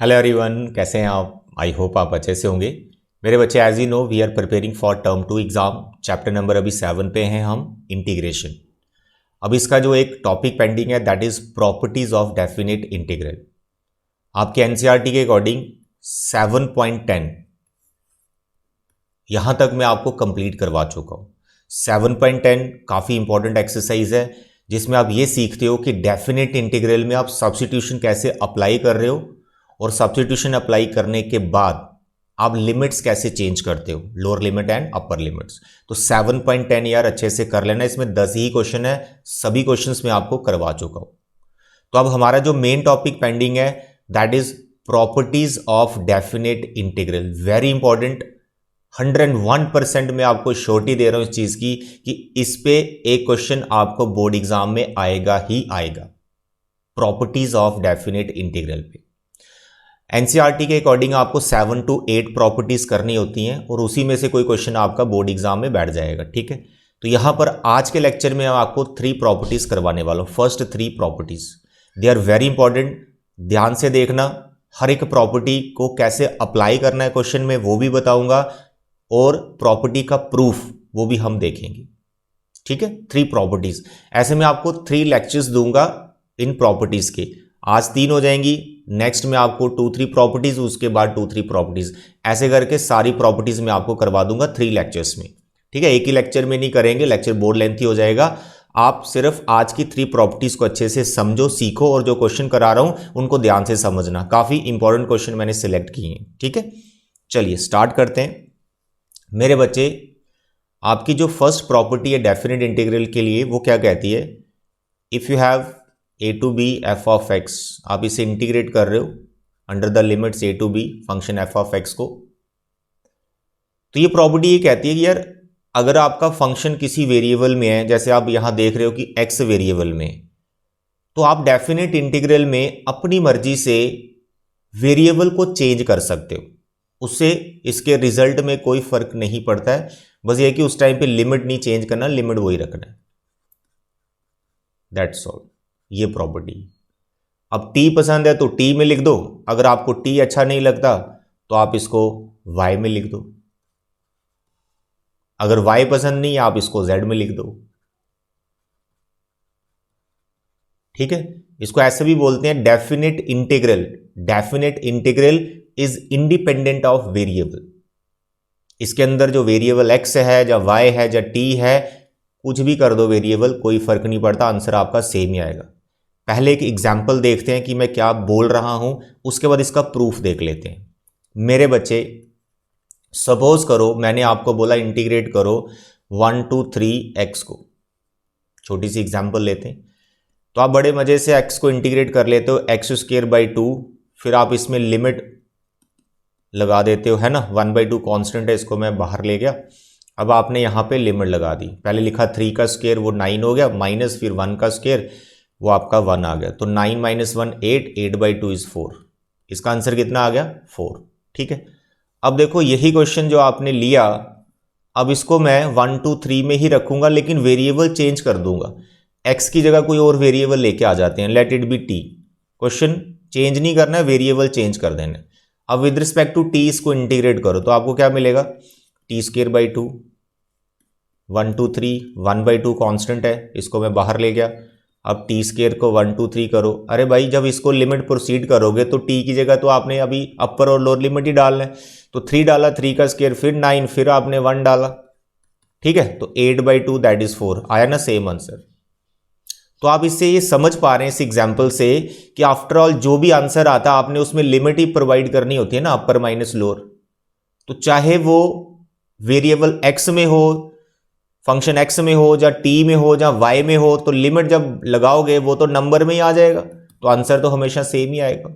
Hello everyone, कैसे हैं आप? आई होप आप अच्छे से होंगे। मेरे बच्चे, as you know we are preparing for term 2 exam. Chapter number अभी 7 पे हैं हम, इंटीग्रेशन। अब इसका जो एक टॉपिक पेंडिंग है that is properties of definite integral. आपके एनसीईआरटी के अकॉर्डिंग 7.10 यहां तक मैं आपको कंप्लीट करवा चुका हूं। 7.10 काफ़ी इंपॉर्टेंट एक्सरसाइज है जिसमें आप ये सीखते हो कि डेफिनेट इंटीग्रल में आप सब्स्टिट्यूशन कैसे अप्लाई कर रहे हो और सब्स्टिट्यूशन अप्लाई करने के बाद आप लिमिट्स कैसे चेंज करते हो, lower limit and upper limits. तो 7.10 यार अच्छे से कर लेना। इसमें 10 ही क्वेश्चन है, सभी क्वेश्चंस मैं आपको करवा चुका हूं। तो अब हमारा जो मेन टॉपिक पेंडिंग है that is properties of definite integral. Very important, 101% मैं आपको श्योरिटी दे रहा हूं इस चीज की कि इस पे एक क्वेश्चन आपको बोर्ड एग्जाम में आएगा ही आएगा, प्रॉपर्टीज ऑफ डेफिनेट इंटीग्रल पे। एनसीईआरटी के अकॉर्डिंग आपको 7 to 8 प्रॉपर्टीज करनी होती हैं और उसी में से कोई क्वेश्चन आपका बोर्ड एग्जाम में बैठ जाएगा। ठीक है, तो यहां पर आज के लेक्चर में मैं आपको 3 प्रॉपर्टीज करवाने वाला हूं। First 3 properties they are very important, ध्यान से देखना। हर एक प्रॉपर्टी को कैसे अप्लाई करना है क्वेश्चन में वो भी बताऊंगा और प्रॉपर्टी का प्रूफ वो भी हम देखेंगे। ठीक है, 3 प्रॉपर्टीज। ऐसे में आपको 3 लेक्चर्स दूंगा इन प्रॉपर्टीज के। आज 3 हो जाएंगी, नेक्स्ट में आपको 2-3 प्रॉपर्टीज, उसके बाद 2-3 प्रॉपर्टीज, ऐसे करके सारी प्रॉपर्टीज में आपको करवा दूंगा 3 लेक्चर्स में। ठीक है, एक ही लेक्चर में नहीं करेंगे, लेक्चर बोर्ड लेंथी हो जाएगा। आप सिर्फ आज की 3 प्रॉपर्टीज को अच्छे से समझो, सीखो और जो क्वेश्चन करा रहा हूं उनको ध्यान से समझना। काफी इंपॉर्टेंट क्वेश्चन मैंने सिलेक्ट किए हैं। ठीक है, चलिए स्टार्ट करते हैं। मेरे बच्चे, आपकी जो फर्स्ट प्रॉपर्टी है डेफिनेट इंटीग्रल के लिए वो क्या कहती है? If you have a to b f of x, आप इसे इंटीग्रेट कर रहे हो under the limits a to b function f of x को, तो ये प्रॉपर्टी ये कहती है कि यार अगर आपका फंक्शन किसी वेरिएबल में है, जैसे आप यहां देख रहे हो कि x वेरिएबल में, तो आप डेफिनेट इंटीग्रल में अपनी मर्जी से वेरिएबल को चेंज कर सकते हो। उससे इसके रिजल्ट में कोई फर्क नहीं पड़ता है, बस ये कि उस टाइम पे लिमिट नहीं चेंज करना, लिमिट वही रखना है, दैट्स ऑल। ये प्रॉपर्टी। अब t पसंद है तो t में लिख दो, अगर आपको t अच्छा नहीं लगता तो आप इसको y में लिख दो, अगर y पसंद नहीं है आप इसको z में लिख दो। ठीक है, इसको ऐसे भी बोलते हैं definite integral. Definite integral is independent of variable. इसके अंदर जो वेरिएबल x है या y है या t है, कुछ भी कर दो वेरिएबल, कोई फर्क नहीं पड़ता, आंसर आपका सेम ही आएगा। पहले एक एग्जाम्पल देखते हैं कि मैं क्या बोल रहा हूं, उसके बाद इसका प्रूफ देख लेते हैं। मेरे बच्चे, सपोज करो मैंने आपको बोला इंटीग्रेट करो 1 to 3x को। छोटी सी एग्जाम्पल लेते हैं, तो आप बड़े मजे से x को इंटीग्रेट कर लेते हो x²/2, फिर आप इसमें लिमिट लगा देते हो, है ना। 1/2 कांस्टेंट है, इसको मैं बाहर ले गया। अब आपने यहां पे लिमिट लगा दी, पहले लिखा 3 का स्क्वायर वो 9 हो गया, माइनस फिर 1 का स्क्वायर वो आपका 1 आ गया, तो 9 - 1 8, 8/2 इज 4। इसका आंसर कितना आ गया? 4। ठीक है, अब देखो यही क्वेश्चन जो आपने लिया, अब इसको मैं 1 to 3 में ही रखूंगा लेकिन वेरिएबल चेंज कर दूंगा। x की जगह कोई और वेरिएबल लेके आ जाते हैं, let it be t। Question change नहीं करना है, वेरिएबल चेंज कर देना है। अब विद रिस्पेक्ट टू t इसको इंटीग्रेट करो तो आपको क्या मिलेगा? t²/2, 1 to 3, 1/2 कांस्टेंट है, इसको मैं बाहर ले गया। अब t² को 1 to 3 करो। अरे भाई, जब इसको लिमिट प्रोसीड करोगे तो t की जगह तो आपने अभी अपर और लोअर लिमिट ही डालना है, तो 3 डाला, 3 का स्क्वायर फिर 9, फिर आपने 1 डाला। ठीक है, तो 8/2 दैट इज 4 आया ना, सेम आंसर। तो आप इससे ये समझ पा रहे हैं इस एग्जाम्पल से कि आफ्टर ऑल जो भी आंसर आता आपने उसमें लिमिट ही प्रोवाइड करनी होती है ना, अपर माइनस लोअर। तो चाहे वो वेरिएबल x में हो, फंक्शन x में हो, या t में हो, या y में हो, तो लिमिट जब लगाओगे वो तो नंबर में ही आ जाएगा, तो आंसर तो हमेशा सेम ही आएगा।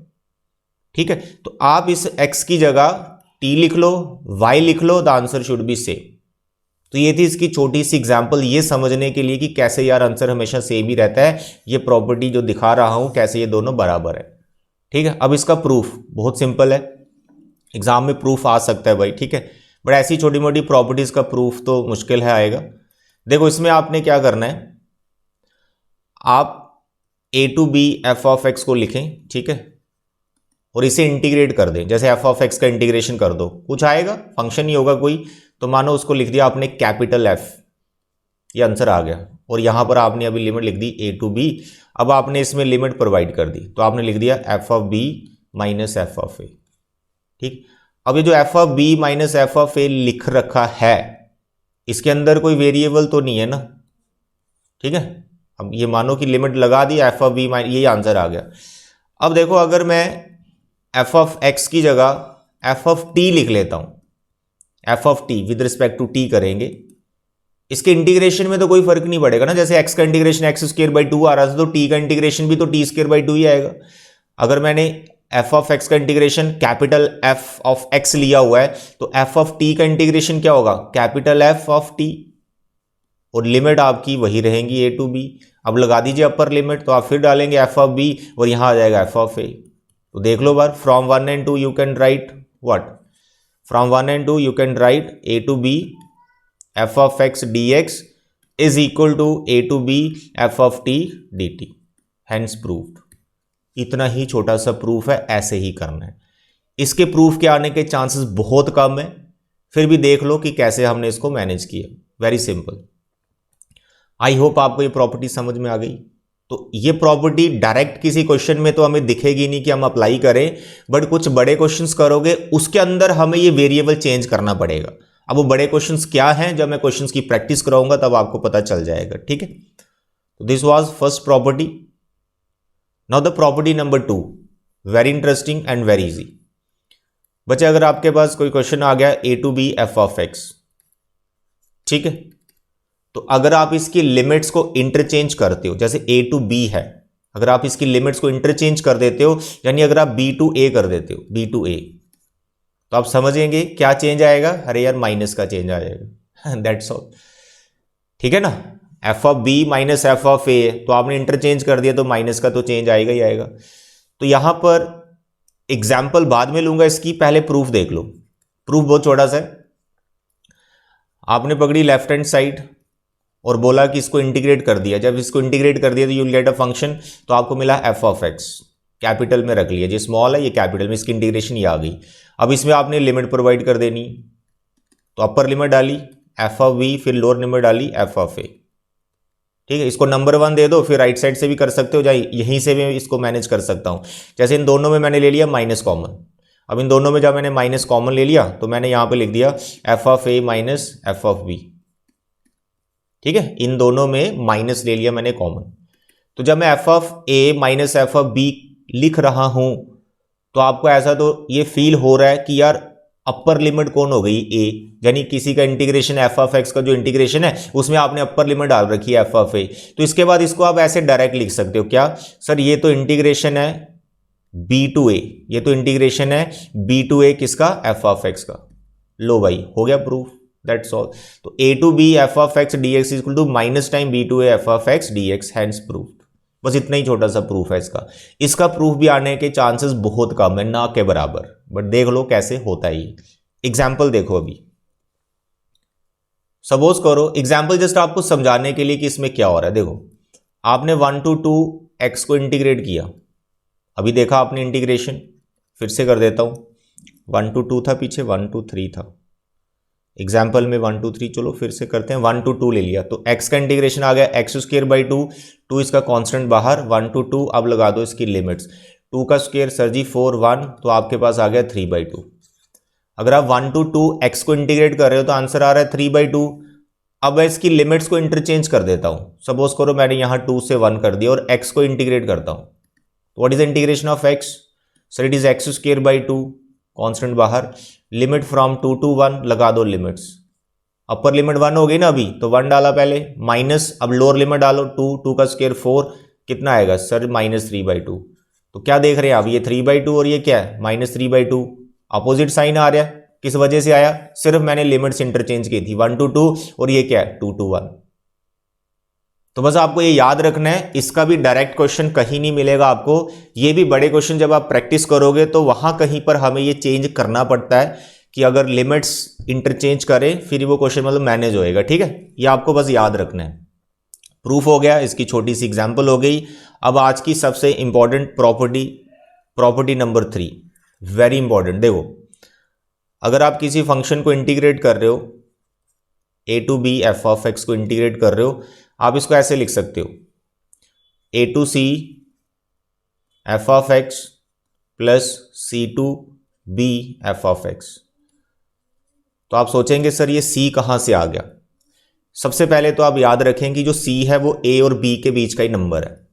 ठीक है, तो आप इस x की जगह t लिख लो, y लिख लो, the answer should be same. तो ये थी इसकी छोटी सी एग्जांपल, ये समझने के लिए कि कैसे यार आंसर हमेशा सेम ही रहता है। ये प्रॉपर्टी जो दिखा रहा हूं कैसे ये दोनों बराबर है। ठीक है, अब इसका प्रूफ बहुत सिंपल है, एग्जाम में प्रूफ आ सकता है भाई। ठीक है, बट ऐसी छोटी मोटी प्रॉपर्टीज का प्रूफ तो मुश्किल है आएगा। देखो इसमें आपने क्या करना है, आप a to b f of x को लिखें। ठीक है, और इसे इंटीग्रेट कर दें, जैसे एफ ऑफ एक्स का इंटीग्रेशन कर दो, कुछ आएगा, फंक्शन ही होगा कोई, तो मानो उसको लिख दिया आपने कैपिटल एफ, ये आंसर आ गया। और यहां पर आपने अभी लिमिट लिख दी ए टू बी, अब आपने इसमें लिमिट प्रोवाइड कर दी, तो आपने लिख दिया F of B minus F of A. ठीक, अब ये जो F of B minus F of A लिख रखा है, इसके अंदर कोई वेरिएबल तो नहीं है ना, ठीक है। अब ये मानो कि लिमिट लगा the F of B minus, यही आंसर आ गया। अब देखो अगर मैं एफ ऑफ एक्स की जगह एफ ऑफ टी लिख लेता हूं, F of T with respect to T करेंगे, इसके इंटीग्रेशन में तो कोई फर्क नहीं पड़ेगा ना, जैसे एक्स का इंटीग्रेशन एक्स स्क्वायर बाई 2 आ रहा था, तो टी का इंटीग्रेशन भी तो टी स्क्वायर बाई 2 ही आएगा। अगर मैंने एफ ऑफ एक्स का integration capital F of x लिया हुआ है, तो एफ ऑफ टी का इंटीग्रेशन क्या होगा, कैपिटल एफ ऑफ टी, और लिमिट आपकी वही रहेंगी ए टू बी। अब लगा दीजिए अपर लिमिट, तो आप फिर डालेंगे एफ ऑफ बी और यहां आ जाएगा एफ ऑफ ए। तो देख लो बार, from 1 and 2 you can write what, from 1 and 2 you can write A to B F of X D X is equal to A to B F of T D T, hence proved. इतना ही छोटा सा proof है, ऐसे ही करना है। इसके proof के आने के चांसेस बहुत कम है, फिर भी देख लो कि कैसे हमने इसको मैनेज किया, वेरी सिंपल। आई होप आपको ये प्रॉपर्टी समझ में आ गई। तो ये प्रॉपर्टी डायरेक्ट किसी क्वेश्चन में तो हमें दिखेगी नहीं कि हम अप्लाई करें, बट कुछ बड़े क्वेश्चंस करोगे उसके अंदर हमें ये वेरिएबल चेंज करना पड़ेगा। अब वो बड़े क्वेश्चंस क्या हैं, जब मैं क्वेश्चंस की प्रैक्टिस कराऊंगा तब आपको पता चल जाएगा, ठीक है। तो this was first property. Now the property number 2, very interesting and very easy. बच्चे अगर आपके पास कोई क्वेश्चन आ गया A to B F of X, ठीक है, तो अगर आप इसकी लिमिट्स को इंटरचेंज करते हो, जैसे ए टू बी है, अगर आप इसकी लिमिट्स को इंटरचेंज कर देते हो, यानी अगर आप बी टू ए कर देते हो, बी टू ए, तो आप समझेंगे क्या चेंज आएगा, अरे यार माइनस का चेंज आ जाएगा, दैट्स ऑल, ठीक है ना। F of B minus F of A, तो आपने इंटरचेंज कर दिया तो माइनस का तो चेंज आएगा ही आएगा। तो यहां पर एग्जाम्पल बाद में लूंगा इसकी, पहले प्रूफ देख लो। प्रूफ बहुत छोटा सा है। आपने पकड़ी लेफ्ट हैंड साइड और बोला कि इसको इंटीग्रेट कर दिया, जब इसको इंटीग्रेट कर दिया तो you will get a function, तो आपको मिला एफ ऑफ एक्स, कैपिटल में रख लिया, जो स्मॉल है ये कैपिटल में, इसकी इंटीग्रेशन ये आ गई। अब इसमें आपने लिमिट प्रोवाइड कर देनी, तो अपर लिमिट डाली एफ ऑफ बी, फिर लोअर लिमिट डाली एफ ऑफ ए, ठीक है। इसको नंबर 1 दे दो, फिर राइट साइड से भी कर सकते हो, चाहे यहीं से भी इसको मैनेज कर सकता हूं। जैसे इन दोनों में मैंने ले लिया माइनस कॉमन, अब इन दोनों में जब मैंने माइनस कॉमन ले लिया तो मैंने यहां पे लिख दिया F of A minus F of B, ठीक है। इन दोनों में माइनस ले लिया मैंने कॉमन, तो जब मैं F of A minus F of B लिख रहा हूं, तो आपको ऐसा तो ये फील हो रहा है कि यार अपर लिमिट कौन हो गई, ए, यानी किसी का इंटीग्रेशन एफ ऑफ एक्स का जो इंटीग्रेशन है उसमें आपने अपर लिमिट डाल रखी है एफ ऑफ ए, तो इसके बाद इसको आप ऐसे डायरेक्ट लिख सकते हो, क्या सर, ये तो इंटीग्रेशन है बी टू ए, ये तो इंटीग्रेशन है बी टू ए किसका, एफ ऑफ एक्स का। लो भाई, हो गया प्रूफ, दैट्स ऑल। तो A to B F of X D X equal to minus time B to A F of X D X, hence proof. बस इतना ही छोटा सा प्रूफ है इसका। इसका प्रूफ भी आने के चांसेस बहुत कम है, ना के बराबर, बट देख लो कैसे होता है ये। एग्जाम्पल देखो, अभी सपोज करो, एग्जाम्पल जस्ट आपको समझाने के लिए कि इसमें क्या हो रहा है। देखो, आपने 1 to 2 एक्स को इंटीग्रेट किया, अभी देखा आपने इंटीग्रेशन, फिर से कर देता हूं, 1 to 2 था पीछे, 1 to 3 था एग्जाम्पल में, 1 to 3, चलो फिर से करते हैं, 1 to 2 ले लिया, तो x का इंटीग्रेशन आ गया एक्स स्क्वायर बाई 2, 2 इसका कांस्टेंट बाहर, 1 to 2, अब लगा दो इसकी लिमिट्स, 2 का स्क्वायर सर जी 4, 1, तो आपके पास आ गया 3/2। अगर आप 1 to 2 x को इंटीग्रेट कर रहे हो तो आंसर आ रहा है 3/2। अब मैं इसकी लिमिट्स को इंटरचेंज कर देता हूं, सपोज करो मैंने यहां 2 से 1 कर दिया और x को इंटीग्रेट करता हूं, तो what is integration of x, sir it is x square by 2, constant बाहर, लिमिट फ्रॉम 2 to 1, लगा दो लिमिट्स, अपर लिमिट 1 हो गई ना अभी, तो 1 डाला पहले, माइनस, अब लोअर लिमिट डालो 2, 2 का स्क्वायर 4, कितना आएगा सर, माइनस 3/2। तो क्या देख रहे हैं आप, ये 3/2 और ये क्या है माइनस 3/2, अपोजिट साइन आ रहा है, किस वजह से आया, सिर्फ मैंने लिमिट्स इंटरचेंज की थी, 1 to 2 और ये क्या है 2 to 1। तो बस आपको ये याद रखना है, इसका भी डायरेक्ट क्वेश्चन कहीं नहीं मिलेगा आपको, ये भी बड़े क्वेश्चन जब आप प्रैक्टिस करोगे तो वहां कहीं पर हमें ये चेंज करना पड़ता है कि अगर लिमिट्स इंटरचेंज करें फिर वो क्वेश्चन मतलब मैनेज होएगा, ठीक है। ये आपको बस याद रखना है। प्रूफ हो गया, इसकी छोटी सी एग्जांपल हो गई। अब आज की सबसे important property, property number 3, very important. देखो, अगर आप किसी फंक्शन को इंटीग्रेट कर रहे हो, A to B F of X को इंटीग्रेट कर रहे हो, आप इसको ऐसे लिख सकते हो, A to C F of X plus C to B F of X. तो आप सोचेंगे सर ये सी कहां से आ गया। सबसे पहले तो आप याद रखें कि जो सी है वो ए और बी के बीच का ही नंबर है।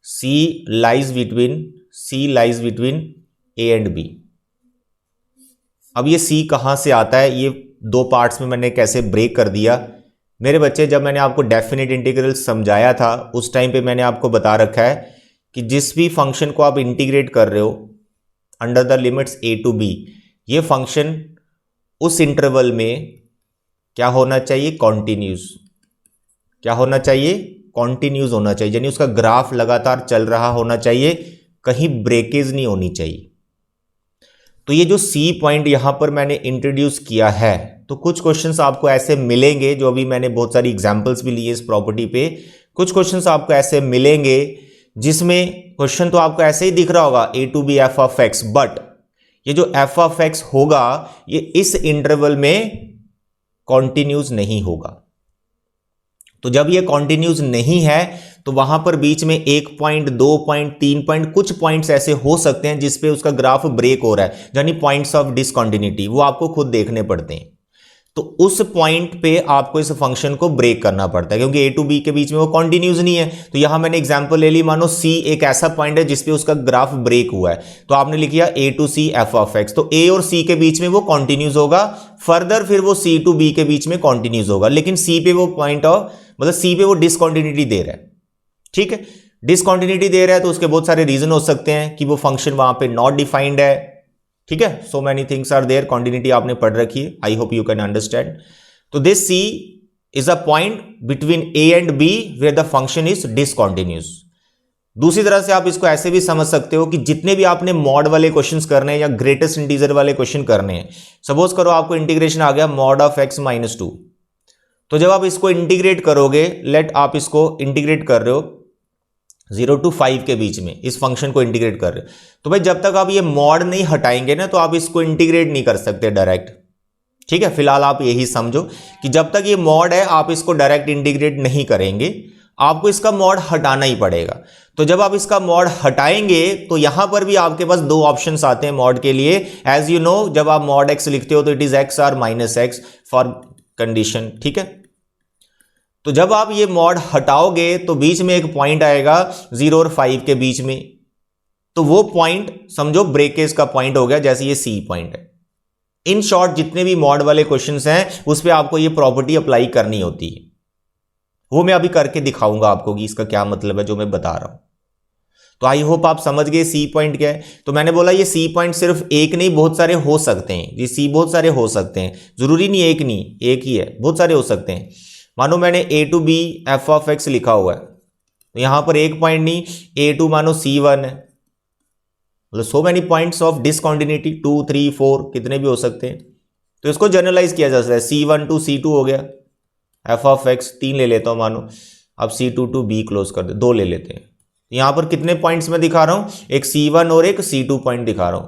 C lies between A and B. अब ये सी कहां से आता है, ये दो पार्ट्स में मैंने कैसे ब्रेक कर दिया। मेरे बच्चे, जब मैंने आपको डेफिनेट इंटीग्रल समझाया था उस टाइम पे मैंने आपको बता रखा है कि जिस भी फंक्शन को आप इंटीग्रेट कर रहे हो under the limits A to B, ये फंक्शन उस इंटरवल में क्या होना चाहिए, कॉन्टिन्यूस। क्या होना चाहिए, कॉन्टिन्यूस होना चाहिए, यानी उसका ग्राफ लगातार चल रहा होना चाहिए, कहीं ब्रेकेज नहीं होनी चाहिए। तो ये जो सी पॉइंट यहां पर मैंने इंट्रोड्यूस किया है, तो कुछ क्वेश्चंस आपको ऐसे मिलेंगे, जो अभी मैंने बहुत सारी एग्जांपल्स भी लिए इस प्रॉपर्टी पे, कुछ क्वेश्चंस आपको ऐसे मिलेंगे जिसमें क्वेश्चन तो आपको ऐसे ही दिख रहा होगा A to B F of X, but ये जो एफ ऑफ एक्स होगा ये इस इंटरवल में कॉन्टिन्यूस नहीं होगा। तो जब ये कॉन्टिन्यूस नहीं है तो वहां पर बीच में 1 पॉइंट, 2 पॉइंट, 3 पॉइंट, कुछ पॉइंट्स ऐसे हो सकते हैं जिसपे उसका ग्राफ ब्रेक हो रहा है, यानी पॉइंट्स ऑफ डिसकंटिन्यूटी, वो आपको खुद देखने पड़ते हैं। तो उस पॉइंट पे आपको इस फंक्शन को ब्रेक करना पड़ता है, क्योंकि ए टू बी के बीच में वो कॉन्टिन्यूस नहीं है। तो यहां मैंने एग्जांपल ले ली, मानो सी एक ऐसा पॉइंट है जिसपे उसका ग्राफ ब्रेक हुआ है, तो आपने लिख दिया A to C F of X. तो ए और सी के बीच में वो कॉन्टिन्यूस होगा, फर्दर फिर वो सी टू बी के बीच में कॉन्टिन्यूस होगा, लेकिन सी पे वो पॉइंट ऑफ मतलब सी पे वो डिसकंटिन्यूटी दे रहा है। ठीक है, डिसकंटिन्यूटी दे रहा है तो उसके बहुत सारे रीजन हो सकते हैं कि वो फंक्शन वहां पे नॉट डिफाइंड है। ठीक है, so many things are there. Continuity आपने पढ़ रखी है, I hope you can understand. तो this C is a point between A and B where the function is discontinuous. दूसरी तरह से आप इसको ऐसे भी समझ सकते हो कि जितने भी आपने मॉड वाले क्वेश्चंस करने हैं या ग्रेटेस्ट इंटीजर वाले क्वेश्चन करने हैं, सपोज करो आपको इंटीग्रेशन आ गया मॉड ऑफ एक्स माइनस 2, तो जब आप इसको इंटीग्रेट करोगे, लेट आप इसको इंटीग्रेट कर रहे हो 0 to 5 के बीच में, इस फंक्शन को इंटीग्रेट कर रहे हो, तो भाई जब तक आप ये मॉड नहीं हटाएंगे ना तो आप इसको इंटीग्रेट नहीं कर सकते डायरेक्ट। ठीक है, फिलहाल आप यही समझो कि जब तक ये मॉड है आप इसको डायरेक्ट इंटीग्रेट नहीं करेंगे, आपको इसका मॉड हटाना ही पड़ेगा। तो जब आप इसका मॉड हटाएंगे तो यहां पर भी आपके पास दो ऑप्शंस आते हैं मॉड के लिए। एज यू नो, जब आप मॉड एक्स लिखते हो तो इट इज एक्स और माइनस एक्स फॉर कंडीशन। ठीक है, तो जब आप ये मॉड हटाओगे तो बीच में एक पॉइंट आएगा 0 और 5 के बीच में, तो वो पॉइंट समझो ब्रेकेज का पॉइंट हो गया, जैसे ये सी पॉइंट है। इन शॉर्ट जितने भी मॉड वाले क्वेश्चंस हैं उस पर आपको ये प्रॉपर्टी अप्लाई करनी होती है, वो मैं अभी करके दिखाऊंगा आपको कि इसका क्या मतलब है जो मैं बता रहा हूं। तो आई होप आप समझ गए सी पॉइंट क्या है। तो मैंने बोला ये सी पॉइंट सिर्फ एक नहीं, बहुत सारे हो सकते हैं। ये सी बहुत सारे हो सकते हैं, जरूरी नहीं एक नहीं, एक ही है, बहुत सारे हो सकते हैं। मानो मैंने A to B F of X लिखा हुआ है, तो यहां पर एक पॉइंट नहीं, ए टू मानो C1 है, मतलब so many points of discontinuity 2, 3, 4 कितने भी हो सकते हैं। तो इसको जनरलाइज किया जा सकता है, C1 to C2 हो गया, एफ ऑफ एक्स 3 ले लेता हूं मानो, अब C2 to B क्लोज कर दे, 2 ले लेते हैं। यहां पर कितने पॉइंट्स में दिखा रहा हूं, एक C1 और एक C2 पॉइंट दिखा रहा हूं।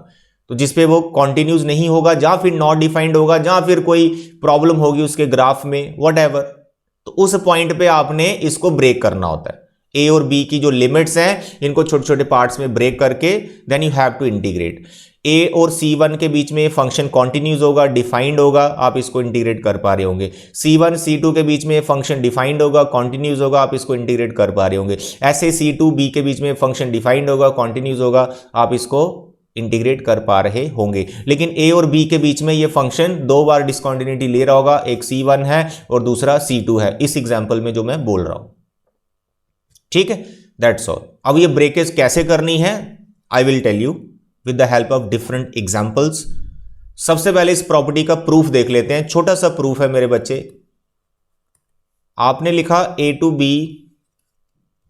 तो जिसपे वो कॉन्टिन्यूस नहीं होगा, या फिर नॉट डिफाइंड होगा, या फिर कोई प्रॉब्लम होगी उसके ग्राफ में, व्हाटएवर, तो उस पॉइंट पे आपने इसको ब्रेक करना होता है। ए और बी की जो लिमिट्स हैं इनको छोटे छोटे पार्ट्स में ब्रेक करके then you have to integrate. A और C1 के बीच में फंक्शन कॉन्टिन्यूस होगा, डिफाइंड होगा, आप इसको इंटीग्रेट कर पा रहे होंगे। C1 C2 के बीच में फंक्शन डिफाइंड होगा, कॉन्टिन्यूस होगा, आप इसको इंटीग्रेट कर पा रहे होंगे। ऐसे C2 B के बीच में फंक्शन डिफाइंड होगा, कॉन्टिन्यूस होगा, आप इसको इंटीग्रेट कर पा रहे होंगे। लेकिन ए और बी के बीच में ये फंक्शन 2 बार डिसकंटिन्यूटी ले रहा होगा, एक C1 है और दूसरा C2 है, इस एग्जांपल में जो मैं बोल रहा हूं। ठीक है, दैट्स ऑल। अब ये ब्रेकेज कैसे करनी है I will tell you with the help of different examples. सबसे पहले इस प्रॉपर्टी का प्रूफ देख लेते हैं, छोटा सा प्रूफ है मेरे बच्चे। आपने लिखा A to B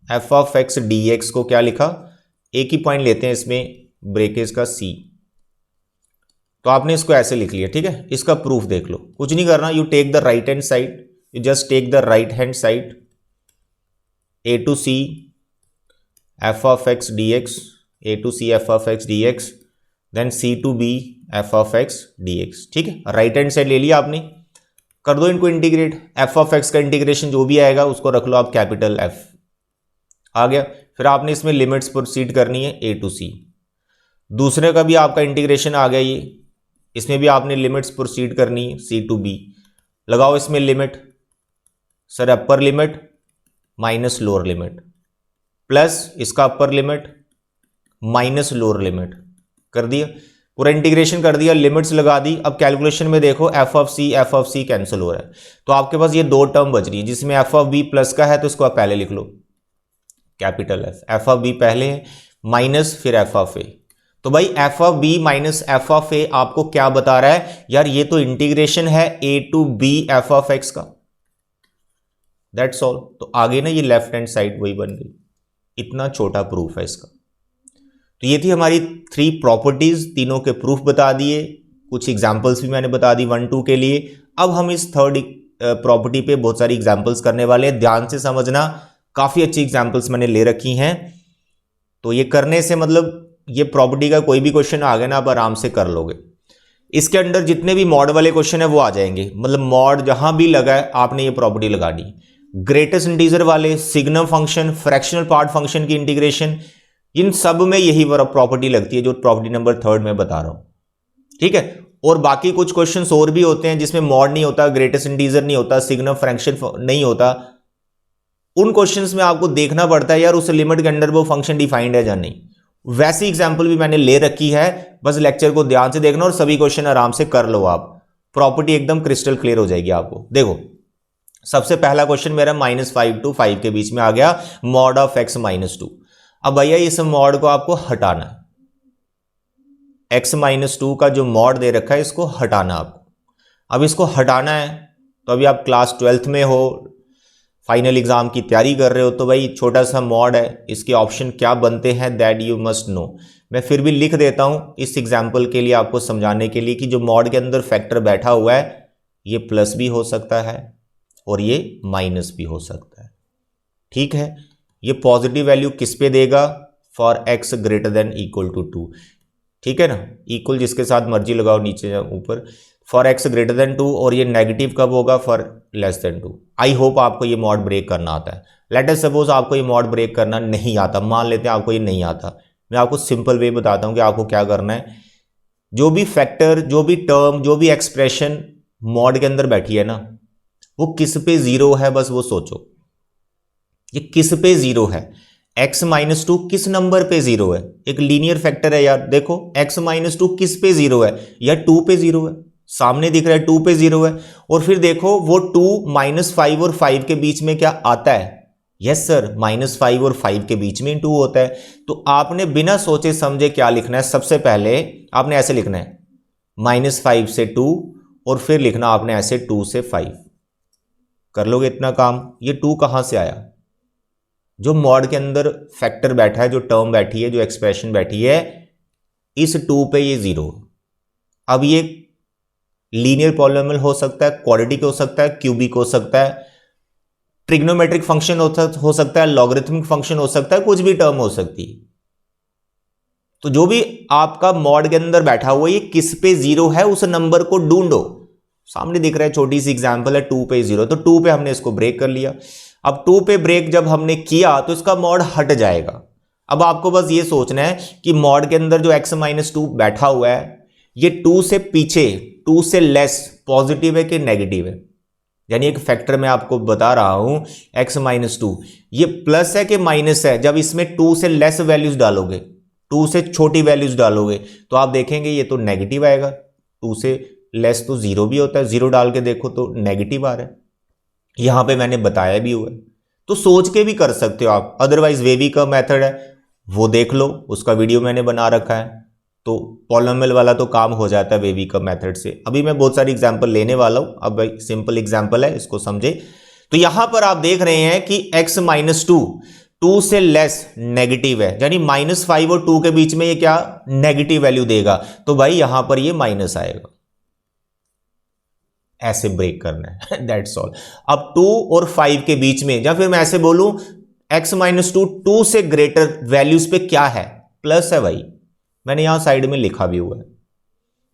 F of X D X को क्या लिखा, एक ही पॉइंट लेते हैं इसमें ब्रेकेज का C, तो आपने इसको ऐसे लिख लिया। ठीक है, इसका प्रूफ देख लो, कुछ नहीं करना, you take the right hand side, you just take the right hand side, A to C F of X D X, A to C F of X D X, then C to B F of X D X. ठीक है, right hand side ले लिया आपने, कर दो इनको integrate. F of X का integration जो भी आएगा उसको रख लो आप कैपिटल एफ, आ गया। फिर आपने इसमें लिमिट्स प्रोसीड करनी है ए टू सी। दूसरे का भी आपका इंटीग्रेशन आ गया ये, इसमें भी आपने लिमिट्स प्रोसीड करनी है सी टू बी। लगाओ इसमें limit, sir upper limit minus lower limit plus इसका upper limit minus lower limit, कर दिया। पूरा इंटीग्रेशन कर दिया, लिमिट्स लगा दी। अब कैलकुलेशन में देखो एफ ऑफ सी कैंसिल हो रहा है, तो आपके पास ये दो टर्म बच रही है, जिसमें एफ ऑफ बी प्लस का है तो इसको आप पहले लिख लो capital F, F of B पहले है माइनस फिर एफ ऑफ ए। तो भाई F of B minus F of A आपको क्या बता रहा है यार, ये तो इंटीग्रेशन है A to B F of X का, दैट्स ऑल। तो आगे ना ये लेफ्ट हैंड साइड वही बन गई, इतना छोटा प्रूफ है इसका। तो ये थी हमारी 3 प्रॉपर्टीज, तीनों के प्रूफ बता दिए, कुछ एग्जांपल्स भी मैंने बता दी 1 2 के लिए। अब हम इस थर्ड प्रॉपर्टी पे बहुत सारी एग्जांपल्स करने वाले हैं, ध्यान से समझना, काफी अच्छी एग्जांपल्स मैंने ले रखी हैं। तो ये करने से मतलब ये प्रॉपर्टी का कोई भी क्वेश्चन आ गया ना आप आराम से कर लोगे। इसके अंदर जितने भी मॉड वाले क्वेश्चन है वो आ जाएंगे, मतलब मॉड जहां भी लगा है आपने ये प्रॉपर्टी लगानी। ग्रेटेस्ट इंटीजर वाले, signum function, fractional part function की इंटीग्रेशन, इन सब में यही प्रॉपर्टी लगती है जो प्रॉपर्टी नंबर 3 में बता रहा हूं। ठीक है, और बाकी कुछ क्वेश्चंस और भी होते हैं जिसमें मॉड नहीं होता, ग्रेटेस्ट इंटीजर नहीं होता, सिग्नम फ्रैक्शन नहीं होता। उन क्वेश्चंस में आपको देखना पड़ता है यार उस लिमिट के अंदर वो फंक्शन डिफाइंड है या नहीं। वैसी एग्जांपल भी मैंने ले रखी है, बस लेक्चर को ध्यान से देखना और सभी क्वेश्चन आराम से कर लो आप, प्रॉपर्टी एकदम क्रिस्टल क्लियर हो जाएगी आपको। देखो सबसे पहला क्वेश्चन मेरा -5 to 5 के बीच में आ गया, मॉड ऑफ x -2। अब भैया इस मॉड को आपको हटाना है, x -2 का जो मॉड दे रखा है इसको हटाना आपको। अब इसको हटाना है तो अभी आप क्लास 12th में हो, फाइनल एग्जाम की तैयारी कर रहे हो, तो भाई छोटा सा मॉड है, इसके ऑप्शन क्या बनते हैं दैट यू मस्ट नो। मैं फिर भी लिख देता हूं इस एग्जाम्पल के लिए आपको समझाने के लिए कि जो मॉड के अंदर फैक्टर बैठा हुआ है ये प्लस भी हो सकता है और ये माइनस भी हो सकता है। ठीक है, ये पॉजिटिव वैल्यू किस पे देगा, for x greater than equal to 2। ठीक है ना, इक्वल जिसके साथ मर्जी लगाओ नीचे या ऊपर, फॉर x ग्रेटर देन 2, और ये नेगेटिव कब होगा, for less than 2। I hope आपको ये मॉड ब्रेक करना आता है। लेट अस सपोज आपको ये मॉड ब्रेक करना नहीं आता, मान लेते हैं आपको ये नहीं आता, मैं आपको सिंपल वे बताता हूं कि आपको क्या करना है। जो भी फैक्टर, जो भी टर्म, जो भी एक्सप्रेशन मॉड के अंदर बैठी है ना, वो किस पे जीरो है बस वो सोचो, ये किस पे जीरो है। x -2 किस नंबर पे जीरो है, एक लीनियर फैक्टर है यार, देखो x -2 किस पे जीरो है, या 2 पे जीरो है, सामने दिख रहा है 2 पे जीरो है। और फिर देखो वो 2 -5 और 5 के बीच में क्या आता है, यस सर -5 और 5 के बीच में 2 होता है। तो आपने बिना सोचे समझे क्या लिखना है, सबसे पहले आपने ऐसे लिखना है -5 से 2, और फिर लिखना आपने ऐसे 2 से 5। कर लोगे इतना काम। ये 2 कहां से आया, जो मॉड के अंदर फैक्टर बैठा है, जो टर्म बैठी है, जो एक्सप्रेशन बैठी है, इस 2 पे ये जीरो। अब ये लीनियर पॉलिनोमियल हो सकता है, क्वाड्रेटिक हो सकता है, क्यूबिक हो सकता है, ट्रिग्नोमेट्रिक फंक्शन हो सकता है, लॉगरिथमिक फंक्शन हो सकता है, कुछ भी टर्म हो सकती है। तो जो भी आपका मॉड के अंदर बैठा हुआ ये किस पे जीरो है उस नंबर को ढूंढो। सामने दिख रहा है छोटी सी एग्जांपल है 2 पे जीरो, तो 2 पे हमने इसको ब्रेक कर लिया। अब 2 पे ब्रेक जब हमने किया तो इसका मॉड हट जाएगा। अब आपको बस ये सोचना है कि मॉड के अंदर जो x -2 बैठा हुआ है ये 2 से पीछे, 2 से लेस पॉजिटिव है कि नेगेटिव है। यानी एक फैक्टर मैं आपको बता रहा हूं x -2 ये प्लस है कि माइनस है। जब इसमें 2 से लेस वैल्यूज डालोगे, 2 से छोटी वैल्यूज डालोगे तो आप देखेंगे ये तो नेगेटिव आएगा। 2 से लेस तो जीरो भी होता है, जीरो डाल के देखो तो नेगेटिव आ रहा है, यहां पे मैंने बताया भी हुआ है। तो सोच के भी कर सकते हो आप, अदरवाइज वेवी का मेथड है वो देख लो, उसका वीडियो मैंने बना रखा है। तो पॉलिनोमियल वाला तो काम हो जाता है वेवी का मेथड से। अभी मैं बहुत सारी एग्जांपल लेने वाला हूं, अब सिंपल एग्जांपल है, इसको समझे। तो यहां पर आप देख रहे हैं कि x -2 2 से लेस नेगेटिव है, यानी -5 और 2 के बीच में ये क्या नेगेटिव वैल्यू देगा, तो भाई यहां पर ये माइनस आएगा। ऐसे ब्रेक करना है, दैट्स ऑल। अब 2 और 5 के बीच में, या फिर मैं ऐसे बोलूं x -2 2 से ग्रेटर वैल्यूज पे क्या है, प्लस है भाई। मैंने यहां साइड में लिखा भी हुआ है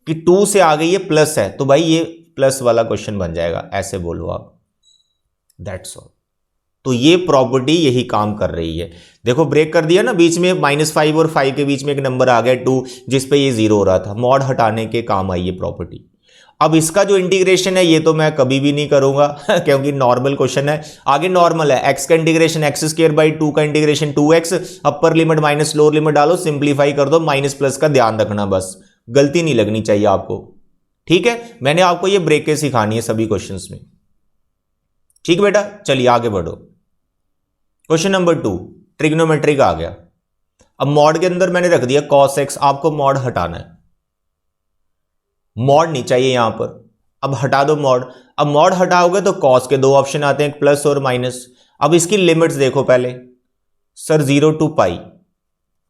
कि 2 से आगे ये प्लस है, तो भाई ये प्लस वाला क्वेश्चन बन जाएगा, ऐसे बोलो आप, दैट्स ऑल। तो ये प्रॉपर्टी यही काम कर रही है। देखो ब्रेक कर दिया ना, बीच में -5 और 5 के बीच में एक नंबर आ गया 2, जिस पे ये 0 हो रहा था, मॉड हटाने के काम आई ये प्रॉपर्टी। अब इसका जो इंटीग्रेशन है ये तो मैं कभी भी नहीं करूंगा क्योंकि नॉर्मल क्वेश्चन है। आगे नॉर्मल है, x का इंटीग्रेशन x² 2 का इंटीग्रेशन 2x, अपर लिमिट माइनस लोअर लिमिट डालो, सिंप्लीफाई कर दो, माइनस प्लस का ध्यान रखना, बस गलती नहीं लगनी चाहिए आपको, ठीक है। मैंने आपको ये ब्रेकें सिखानी है सभी क्वेश्चंस में, ठीक बेटा। चलिए आगे बढ़ो। क्वेश्चन नंबर 2 ट्रिग्नोमेट्री का आ गया। अब मॉड के अंदर मैंने रख दिया cos x, आपको मॉड हटाना है, मॉड नहीं चाहिए यहां पर, अब हटा दो मॉड। अब मॉड हटाओगे तो cos के 2 ऑप्शन आते हैं, प्लस और माइनस। अब इसकी लिमिट्स देखो पहले, सर 0 to पाई,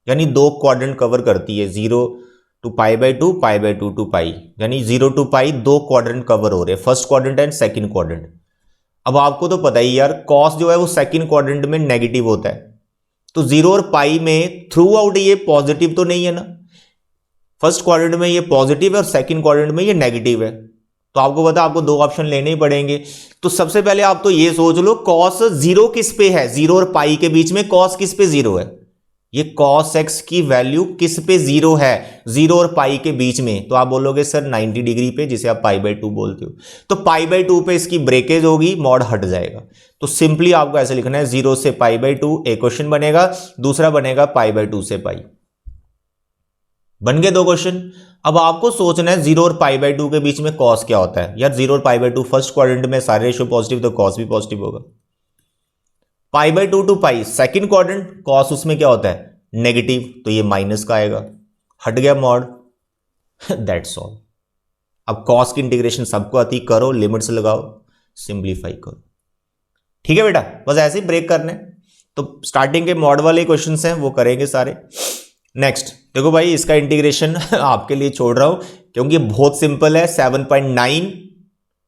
यानी 2 क्वाड्रेंट कवर करती है, 0 to π/2 π/2 to पाई, यानी 0 to पाई 2 क्वाड्रेंट कवर हो रहे हैं, first quadrant and second quadrant. अब आपको तो पता ही यार, cos जो है वो सेकंड क्वाड्रेंट में नेगेटिव होता है, तो 0 और पाई में थ्रू आउट ये पॉजिटिव तो नहीं है ना, फर्स्ट क्वाड्रेंट में ये पॉजिटिव है और सेकंड क्वाड्रेंट में ये नेगेटिव है, तो आपको पता आपको 2 ऑप्शन लेने ही पड़ेंगे। तो सबसे पहले आप तो ये सोच लो cos 0 किस पे है, 0 और पाई के बीच में cos किस पे 0 है, ये cos x की वैल्यू किस पे 0 है, 0 और पाई के बीच में, तो आप बोलोगे सर 90 डिग्री पे, जिसे आप π/2 बोलते हो, तो π/2 पे इसकी ब्रेकेज होगी, मॉड हट जाएगा। तो सिंपली आपको ऐसे लिखना है 0 से π/2, एक क्वेश्चन बनेगा, दूसरा बनेगा π/2 से पाई, बन गए 2 क्वेश्चन। अब आपको सोचना है 0 और π/2 के बीच में cos क्या होता है, यार 0 और π/2 फर्स्ट क्वाड्रेंट में सारे रेशियो पॉजिटिव, तो cos भी पॉजिटिव होगा। π/2 to pi second quadrant, cos उसमें क्या होता है नेगेटिव, तो ये माइनस का आएगा, हट गया मॉड, दैट्स ऑल। अब cos की इंटीग्रेशन सबको आती, करो, लिमिट्स लगाओ, सिंप्लीफाई करो, ठीक है बेटा, बस ऐसे ही ब्रेक करने। तो स्टार्टिंग के मॉड वाले क्वेश्चंस हैं वो करेंगे सारे। नेक्स्ट देखो भाई, इसका इंटीग्रेशन आपके लिए छोड़ रहा हूं क्योंकि बहुत सिंपल है, 7.9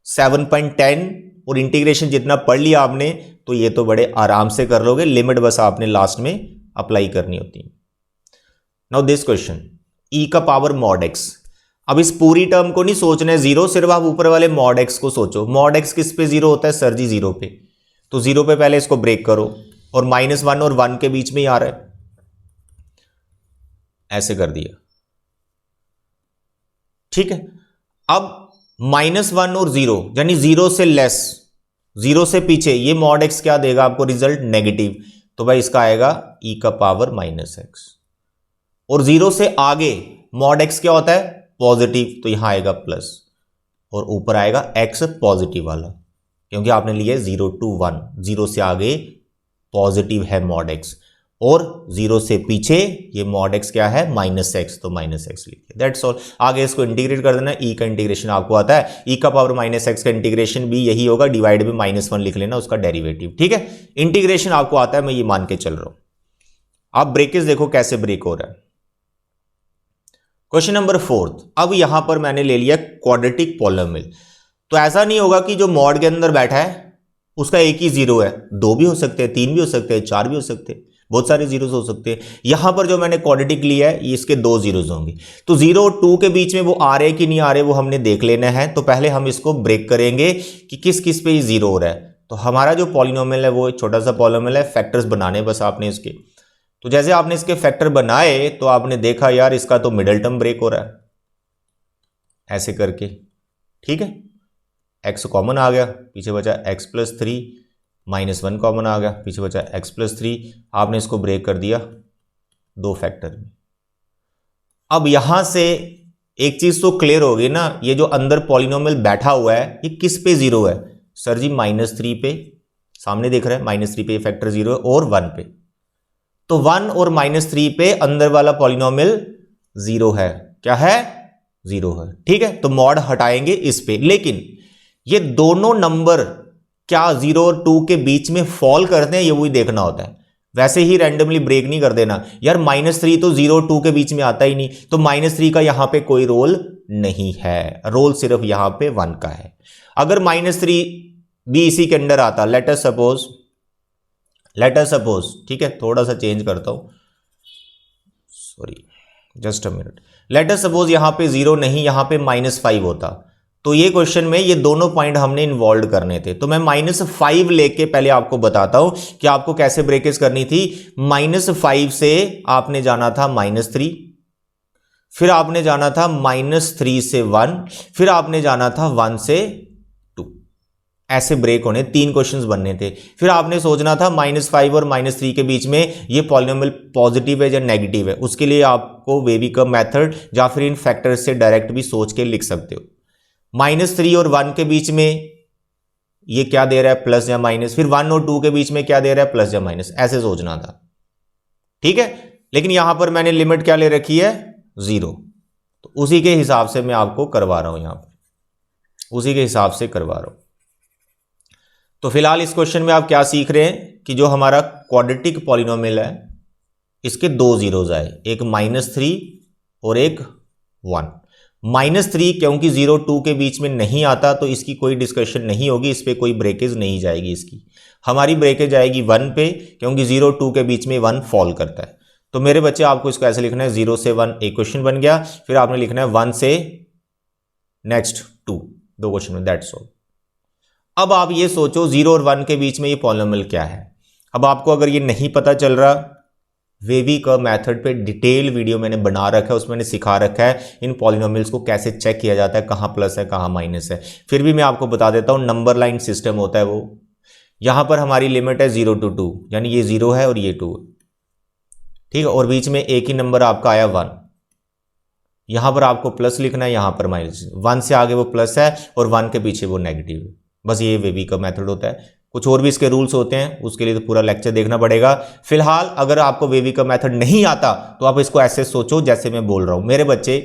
7.10 और इंटीग्रेशन जितना पढ़ लिया आपने तो ये तो बड़े आराम से कर लोगे, लिमिट बस आपने लास्ट में अप्लाई करनी होती है। नाउ दिस क्वेश्चन, e का पावर मॉड x। अब इस पूरी टर्म को नहीं सोचना है 0, सिर्फ आप ऊपर वाले मॉड x को सोचो। मॉड x किस पे 0 होता है सर जी 0 पे, तो 0 पे पहले इसको ब्रेक करो, और -1 और 1 के बीच में ही आ रहा है, ऐसे कर दिया, ठीक है। अब -1 और 0 यानी 0 से लेस, 0 से पीछे, ये मॉड x क्या देगा आपको रिजल्ट नेगेटिव, तो भाई इसका आएगा e का पावर -x। और 0 से आगे मॉड x क्या होता है पॉजिटिव, तो यहां आएगा प्लस, और ऊपर आएगा x पॉजिटिव वाला, क्योंकि आपने लिया 0 to 1, 0 से आगे पॉजिटिव है मॉड x, और 0 से पीछे ये मॉड x क्या है -x, तो -x लिखिए, दैट्स ऑल। आगे इसको इंटीग्रेट कर देना, e का इंटीग्रेशन आपको आता है, e का पावर -x का इंटीग्रेशन भी यही होगा, डिवाइड में -1 लिख लेना उसका डेरिवेटिव, ठीक है। इंटीग्रेशन आपको आता है, मैं ये मान के चल रहा हूं। आप ब्रेकेज देखो कैसे ब्रेक हो रहा है। क्वेश्चन नंबर 4, अब यहां पर मैंने ले लिया क्वाड्रेटिक पॉलिनोमियल, तो ऐसा नहीं होगा कि जो मॉड के अंदर बैठा है उसका एक ही 0 है, 2 भी हो सकते हैं, 3 भी हो सकते हैं, 4 भी हो सकते हैं, बहुत सारे जीरोस हो सकते हैं। यहां पर जो मैंने क्वाड्रेटिक लिया है ये इसके 2 जीरोस होंगे, तो 0 और 2 के बीच में वो आ रहे कि नहीं आ रहे वो हमने देख लेना है। तो पहले हम इसको ब्रेक करेंगे कि किस किस पे ये 0 हो रहा है। तो हमारा जो पॉलिनोमियल है वो एक छोटा सा पॉलिनोमियल है, फैक्टर्स बनाने बस आपने इसके। तो जैसे आपने इसके फैक्टर बनाए तो आपने देखा यार इसका तो मिडल टर्म ब्रेक हो रहा है, ऐसे करके, ठीक है। x कॉमन आ गया, पीछे बचा x+3, -1 कॉमन आ गया, पीछे बचा x+3, आपने इसको ब्रेक कर दिया 2 फैक्टर में। अब यहां से एक चीज तो क्लियर होगी ना, ये जो अंदर पॉलिनोमियल बैठा हुआ है ये किस पे 0 है सर जी -3 पे, सामने देख रहे हैं -3 पे फैक्टर 0 है, और 1 पे, तो 1 और -3 पे अंदर वाला पॉलिनोमियल 0 है, क्या है 0 है, ठीक है। तो मॉड हटाएंगे इस पे, लेकिन ये दोनों नंबर क्या 0 और 2 के बीच में फॉल करते हैं ये वही देखना होता है, वैसे ही रैंडमली ब्रेक नहीं कर देना यार। -3 तो 0 और 2 के बीच में आता ही नहीं, तो -3 का यहां पे कोई रोल नहीं है, रोल सिर्फ यहां पे 1 का है। अगर -3 भी इसी के अंडर आता, लेट अस सपोज, ठीक है, थोड़ा सा चेंज करता हूं, sorry just a minute, let us suppose यहां पे 0 नहीं, यहां पे -5 होता, तो ये क्वेश्चन में ये दोनों पॉइंट हमने इन्वॉल्व करने थे। तो मैं -5 लेके पहले आपको बताता हूं कि आपको कैसे ब्रेकेज करनी थी। -5 से आपने जाना था -3, फिर आपने जाना था -3 से 1, फिर आपने जाना था 1 से 2। ऐसे ब्रेक होने 3 क्वेश्चंस बनने थे। फिर आपने सोचना था -5 और -3 के बीच में ये पॉलिनोमियल पॉजिटिव है या नेगेटिव है। उसके लिए आपको वेविकम मेथड या फिर इन फैक्टर्स से डायरेक्ट भी सोच के लिख सकते हो। -3 और 1 के बीच में ये क्या दे रहा है, प्लस या माइनस। फिर 1 और 2 के बीच में क्या दे रहा है, प्लस या माइनस। ऐसे सोचना था, ठीक है। लेकिन यहां पर मैंने लिमिट क्या ले रखी है, 0। तो उसी के हिसाब से मैं आपको करवा रहा हूं, यहां पर उसी के हिसाब से करवा रहा हूं। तो फिलहाल इस क्वेश्चन में आप क्या सीख रहे हैं कि जो हमारा क्वाड्रेटिक पॉलिनोमियल है इसके 2 जीरोज आए, एक -3 और एक 1। -3 क्योंकि 0 2 के बीच में नहीं आता तो इसकी कोई डिस्कशन नहीं होगी, इस पर कोई ब्रेकेज नहीं जाएगी। इसकी हमारी ब्रेकेज आएगी 1 पे, क्योंकि 0 2 के बीच में 1 फॉल करता है। तो मेरे बच्चे आपको इसको ऐसे लिखना है, 0 से 1 एक क्वेश्चन बन गया, फिर आपने लिखना है 1 से नेक्स्ट 2, 2 क्वेश्चन में, दैट्स ऑल। अब आप ये सोचो 0 और 1 के बीच में ये पॉलिनोमियल क्या है। अब आपको अगर ये नहीं पता चल रहा, वेविकम मेथड पे डिटेल वीडियो मैंने बना रखा है, उसमें मैंने सिखा रखा है इन पॉलिनोमियल्स को कैसे चेक किया जाता है, कहां प्लस है कहां माइनस है। फिर भी मैं आपको बता देता हूं, नंबर लाइन सिस्टम होता है वो। यहां पर हमारी लिमिट है 0 to 2, यानी ये 0 है और ये 2 है, ठीक है। और बीच में एक ही नंबर आपका आया 1, यहां पर आपको प्लस लिखना है, यहां पर माइनस। 1 से आगे वो प्लस है और 1 के पीछे वो नेगेटिव है। बस ये वेविकम मेथड होता है। कुछ और भी इसके रूल्स होते हैं, उसके लिए तो पूरा लेक्चर देखना पड़ेगा। फिलहाल अगर आपको वेविकम मेथड नहीं आता तो आप इसको ऐसे सोचो जैसे मैं बोल रहा हूं। मेरे बच्चे,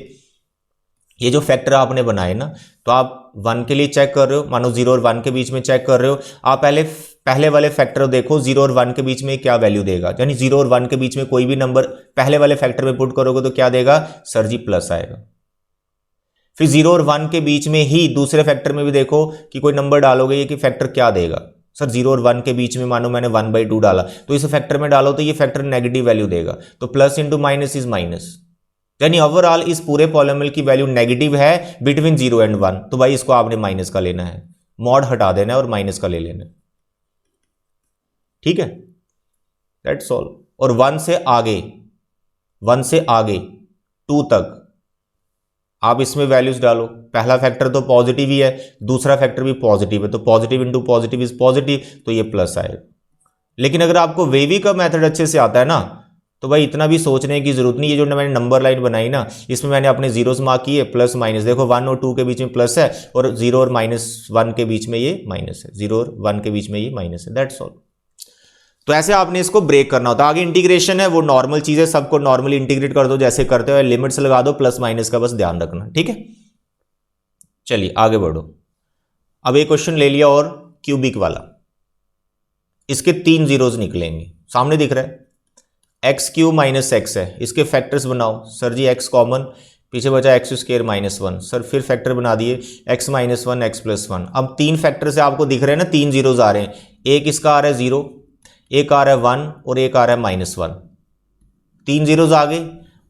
ये जो फैक्टर आपने बनाए ना, तो आप 1 के लिए चेक कर रहे हो, मानो 0 और 1 के बीच में चेक कर रहे हो। आप पहले वाले फैक्टर देखो 0 और 1 के बीच में क्या वैल्यू देगा, यानी 0 और 1 के बीच में कोई भी नंबर पहले वाले फैक्टर में पुट करोगे तो क्या देगा, सर जी प्लस आएगा। फिर 0 और 1 के बीच में ही दूसरे फैक्टर में भी देखो कि कोई नंबर डालोगे, ये कि फैक्टर क्या देगा, सर 0 और 1 के बीच में मानो मैंने 1/2 डाला, तो इस फैक्टर में डालो तो ये फैक्टर नेगेटिव वैल्यू देगा। तो plus into minus is minus, यानी ओवरऑल इस पूरे पॉलिनोमियल की वैल्यू नेगेटिव है बिटवीन 0 एंड 1। तो भाई इसको आपने माइनस का लेना है, मॉड हटा देना है और माइनस का ले लेना है, ठीक है, दैट्स ऑल। और 1 से आगे 2 तक आप इसमें वैल्यूज डालो। पहला फैक्टर तो पॉजिटिव ही है, दूसरा फैक्टर भी पॉजिटिव है, तो positive into positive is positive, तो ये प्लस आएगा। लेकिन अगर आपको वेविकम मेथड अच्छे से आता है ना, तो भाई इतना भी सोचने की जरूरत नहीं। ये जो मैंने नंबर लाइन बनाई ना, इसमें मैंने अपने जीरोस मार्क किए, प्लस माइनस। देखो 1 और 2 के बीच में प्लस है और 0 और -1 के बीच में ये माइनस है, 0 और 1 के बीच में ये माइनस है, दैट्स ऑल। तो ऐसे आपने इसको ब्रेक करना होता है। आगे इंटीग्रेशन है, वो नॉर्मल चीज है, सबको नॉर्मली इंटीग्रेट कर दो जैसे करते हो, लिमिट्स लगा दो, प्लस माइनस का बस ध्यान रखना, ठीक है। चलिए आगे बढ़ो। अब एक क्वेश्चन ले लिया और क्यूबिक वाला, इसके 3 जीरोज निकलेंगे, सामने दिख रहा है x³ - x है, इसके फैक्टर्स बनाओ। सर जी x कॉमन, पीछे बचा x² -1, सर फिर फैक्टर बना दिए x - 1 x + 1। अब 3 फैक्टर से आपको दिख रहे हैं ना, 3 जीरोज आ रहे हैं, एक इसका आ रहा है 0, एक आ रहा है 1 और एक आ रहा है -1। 3 जीरोज आ गए।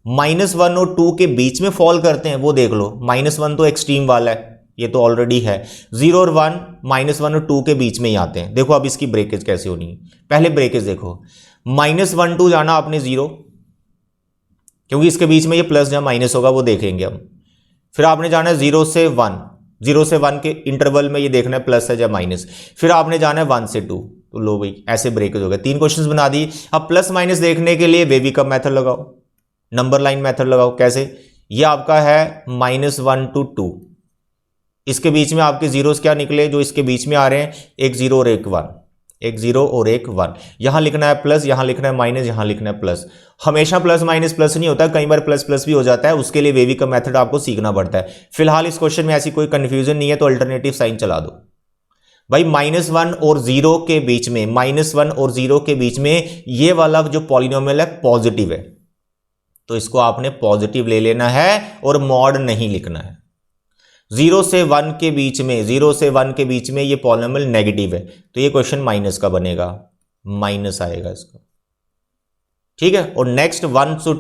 -1 और 2 के बीच में फॉल करते हैं वो देख लो। -1 तो एक्सट्रीम वाला है, ये तो ऑलरेडी है। 0 और 1, -1 और 2 के बीच में ही आते हैं। देखो अब इसकी ब्रेकेज कैसे होनी है। पहले ब्रेकेज देखो, -1 2 जाना आपने 0, क्योंकि इसके बीच में ये प्लस या माइनस होगा, वो देखेंगे हम। फिर आपने जाना है 0 से 1, 0 से 1 के इंटरवल में ये देखना है प्लस है या माइनस। फिर आपने जाना है 1 से 2, तो लो भाई ऐसे ब्रेकेज हो गए। 3 क्वेश्चंस बना दिए। अब प्लस माइनस देखने के लिए वेविकम मेथड लगाओ, नंबर लाइन मेथड लगाओ। कैसे, ये आपका है -1 to 2, इसके बीच में आपके जीरोस क्या निकले जो इसके बीच में आ रहे हैं, एक 0 और एक 1, एक 0 और एक 1। यहां लिखना है प्लस, यहां लिखना है माइनस, यहां लिखना है प्लस। हमेशा प्लस माइनस प्लस नहीं होता, कई बार प्लस प्लस भी हो जाता है, उसके लिए वेविकम मेथड आपको सीखना पड़ता है। फिलहाल इस क्वेश्चन में ऐसी कोई कंफ्यूजन नहीं है, तो अल्टरनेटिव साइन चला दो भाई। -1 और 0 के बीच में, -1 और 0 के बीच में ये वाला जो पॉलिनोमियल है पॉजिटिव है, तो इसको आपने पॉजिटिव ले लेना है और मॉड नहीं लिखना है। 0 से 1 के बीच में, 0 से 1 के बीच में ये पॉलिनोमियल नेगेटिव है, तो ये क्वेश्चन माइनस का बनेगा, माइनस आएगा इसका, ठीक है। और नेक्स्ट 1 to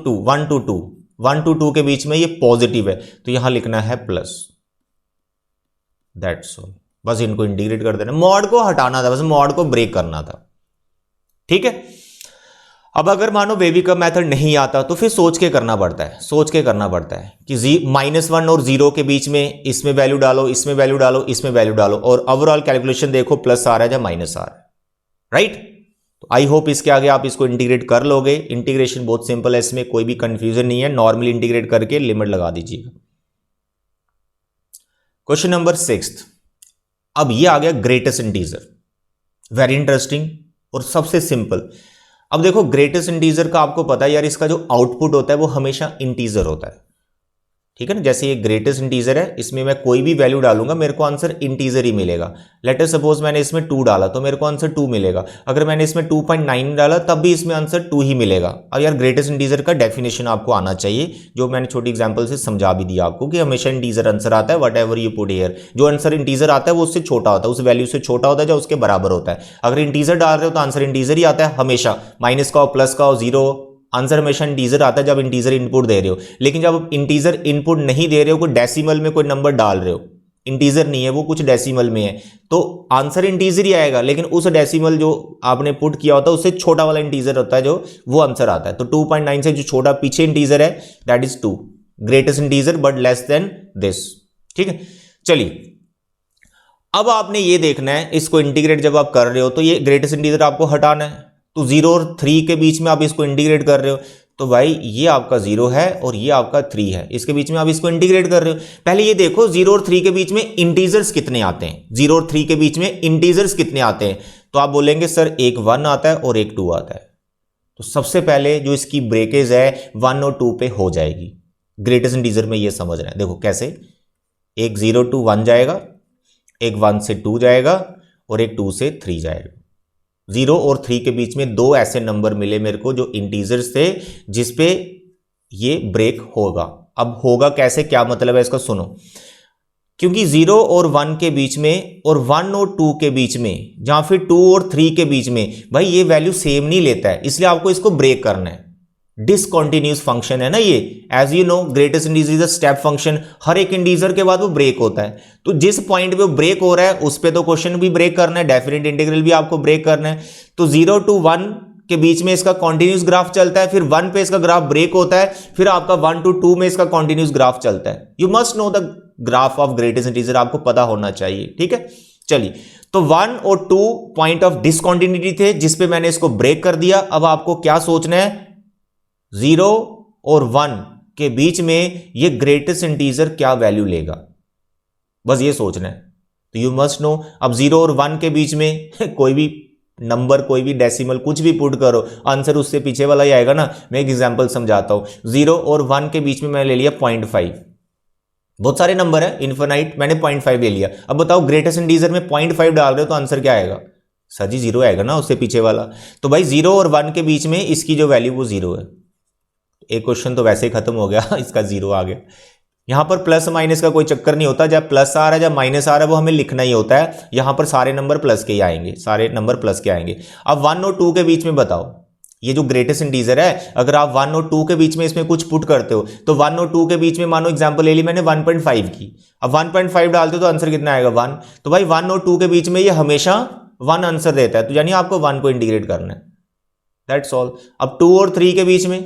2, 1 to 2 के बीच में ये पॉजिटिव है, तो यहां लिखना है प्लस, दैट्स ऑल। बस इनको इंटीग्रेट कर देना, मॉड को हटाना था, बस मॉड को ब्रेक करना था, ठीक है। अब अगर मानो बेबी कप मेथड नहीं आता तो फिर सोच के करना पड़ता है, सोच के करना पड़ता है कि -1 और 0 के बीच में इसमें वैल्यू डालो, इसमें वैल्यू डालो, इसमें वैल्यू डालो, और ओवरऑल कैलकुलेशन देखो प्लस आ रहा है या माइनस आ रहा है, राइट। तो आई होप इसके आगे आप इसको इंटीग्रेट कर लोगे। इंटीग्रेशन बहुत सिंपल है, इसमें कोई भी कंफ्यूजन नहीं है, नॉर्मली इंटीग्रेट करके लिमिट लगा दीजिएगा। क्वेश्चन नंबर 6, अब ये आ गया ग्रेटेस्ट इंटीजर, वेरी इंटरेस्टिंग और सबसे सिंपल। अब देखो ग्रेटेस्ट इंटीजर का आपको पता है यार, इसका जो आउटपुट होता है वो हमेशा इंटीजर होता है, ठीक है ना। जैसे ये ग्रेटेस्ट इंटीजर है, इसमें मैं कोई भी वैल्यू डालूंगा मेरे को आंसर इंटीजर ही मिलेगा। लेट अस सपोज मैंने इसमें 2 डाला तो मेरे को आंसर 2 मिलेगा, अगर मैंने इसमें 2.9 डाला तब भी इसमें आंसर 2 ही मिलेगा। अब यार ग्रेटेस्ट इंटीजर का डेफिनेशन आपको आना चाहिए, जो मैंने छोटी एग्जांपल से समझा भी दिया आपको कि हमेशा इंटीजर आंसर आता है, what ever you put here. जो आंसर इंटीजर आता है वो उससे छोटा होता है, उस वैल्यू से छोटा होता है जो उसके बराबर होता है। अगर इंटीजर डाल रहे हो तो आंसर इंटीजर ही आता है हमेशा, माइनस का हो, प्लस का हो, जीरो, आंसर हमेशा इंटीजर आता है जब इंटीजर इनपुट दे रहे हो। लेकिन जब आप इंटीजर इनपुट नहीं दे रहे हो, कोई डेसिमल में कोई नंबर डाल रहे हो, इंटीजर नहीं है वो, कुछ डेसिमल में है, तो आंसर इंटीजर ही आएगा, लेकिन उस डेसिमल जो आपने पुट किया होता है उससे छोटा वाला इंटीजर होता है जो वो आंसर आता है। तो 2.9 से जो छोटा पीछे इंटीजर है that is 2, greatest integer but less than this, ठीक है। चलिए अब आपने ये देखना है, इसको इंटीग्रेट जब आप कर रहे हो तो ये ग्रेटेस्ट इंटीजर आपको हटाना है। तो 0 और 3 के बीच में आप इसको इंटीग्रेट कर रहे हो, तो भाई ये आपका 0 है और ये आपका 3 है, इसके बीच में आप इसको इंटीग्रेट कर रहे हो। पहले ये देखो 0 और 3 के बीच में इंटीजर्स कितने आते हैं, 0 और 3 के बीच में इंटीजर्स कितने आते हैं। तो आप बोलेंगे सर एक 1 आता है और एक 2 आता है। तो सबसे पहले जो इसकी ब्रेकेज है 1 और 2 पे हो जाएगी। ग्रेटेस्ट इंटीजर में ये समझ रहे हैं, देखो कैसे, एक 0 to 1 जाएगा, एक 1 से 2 जाएगा और एक 2 से 3 जाएगा। 0 और 3 के बीच में 2 ऐसे नंबर मिले मेरे को जो इंटीजर्स थे जिसपे ये ब्रेक होगा। अब होगा कैसे, क्या मतलब है इसका, सुनो। क्योंकि 0 और 1 के बीच में और 1 और 2 के बीच में, जहां फिर 2 और 3 के बीच में, भाई ये वैल्यू सेम नहीं लेता है, इसलिए आपको इसको ब्रेक करना है। डिसकंटिन्यूअस फंक्शन है ना ये, as you know greatest integer is a step function, हर एक इंटीजर के बाद वो ब्रेक होता है। तो जिस पॉइंट पे वो ब्रेक हो रहा है उस पे तो क्वेश्चन भी ब्रेक करना है, डेफिनेट इंटीग्रल भी आपको ब्रेक करना है। तो 0 to 1 के बीच में इसका कॉन्टिन्यूस ग्राफ चलता है, फिर 1 पे इसका ग्राफ ब्रेक होता है, फिर आपका 1 to 2 में इसका कॉन्टिन्यूस ग्राफ चलता है। You must know the graph of greatest integer, आपको पता होना चाहिए, ठीक है। चलिए तो 1 और 2 पॉइंट ऑफ डिसकंटिन्यूटी थे जिसपे मैंने इसको ब्रेक कर दिया। अब आपको क्या सोचना है, 0 और 1 के बीच में ये ग्रेटेस्ट इंटीजर क्या वैल्यू लेगा, बस ये सोचना है। तो यू मस्ट नो, अब 0 और 1 के बीच में कोई भी नंबर, कोई भी डेसिमल, कुछ भी पुट करो, आंसर उससे पीछे वाला ही आएगा ना। मैं एक एग्जांपल समझाता हूं। 0 और 1 के बीच में मैंने ले लिया 0.5, बहुत सारे नंबर है इनफिनाइट, मैंने 0.5 ले लिया। अब बताओ ग्रेटेस्ट इंटीजर में 0.5 डाल रहे हो तो आंसर क्या आएगा, सर जी 0 आएगा ना उससे पीछे वाला। तो भाई 0 और 1 के बीच में इसकी जो वैल्यू वो 0 है। एक क्वेश्चन तो वैसे ही खत्म हो गया, इसका 0 आ गया। यहां पर प्लस माइनस का कोई चक्कर नहीं होता, जब प्लस आ रहा है जब माइनस आ रहा है वो हमें लिखना ही होता है। यहां पर सारे नंबर प्लस के ही आएंगे, सारे नंबर प्लस के आएंगे। अब 1 और 2 के बीच में बताओ, ये जो ग्रेटेस्ट इंटीजर है, अगर आप 1 और 2 के बीच में इसमें कुछ पुट करते हो तो 1 और 2 के बीच में, मानो एग्जांपल ले ली मैंने 1.5 की, अब 1.5 डालते हो तो आंसर कितना आएगा 1। तो भाई 1 और 2 के बीच में ये हमेशा 1 आंसर देता है, तो यानी आपको 1 को इंटीग्रेट करना है, दैट्स ऑल। अब 2 और 3 के बीच में,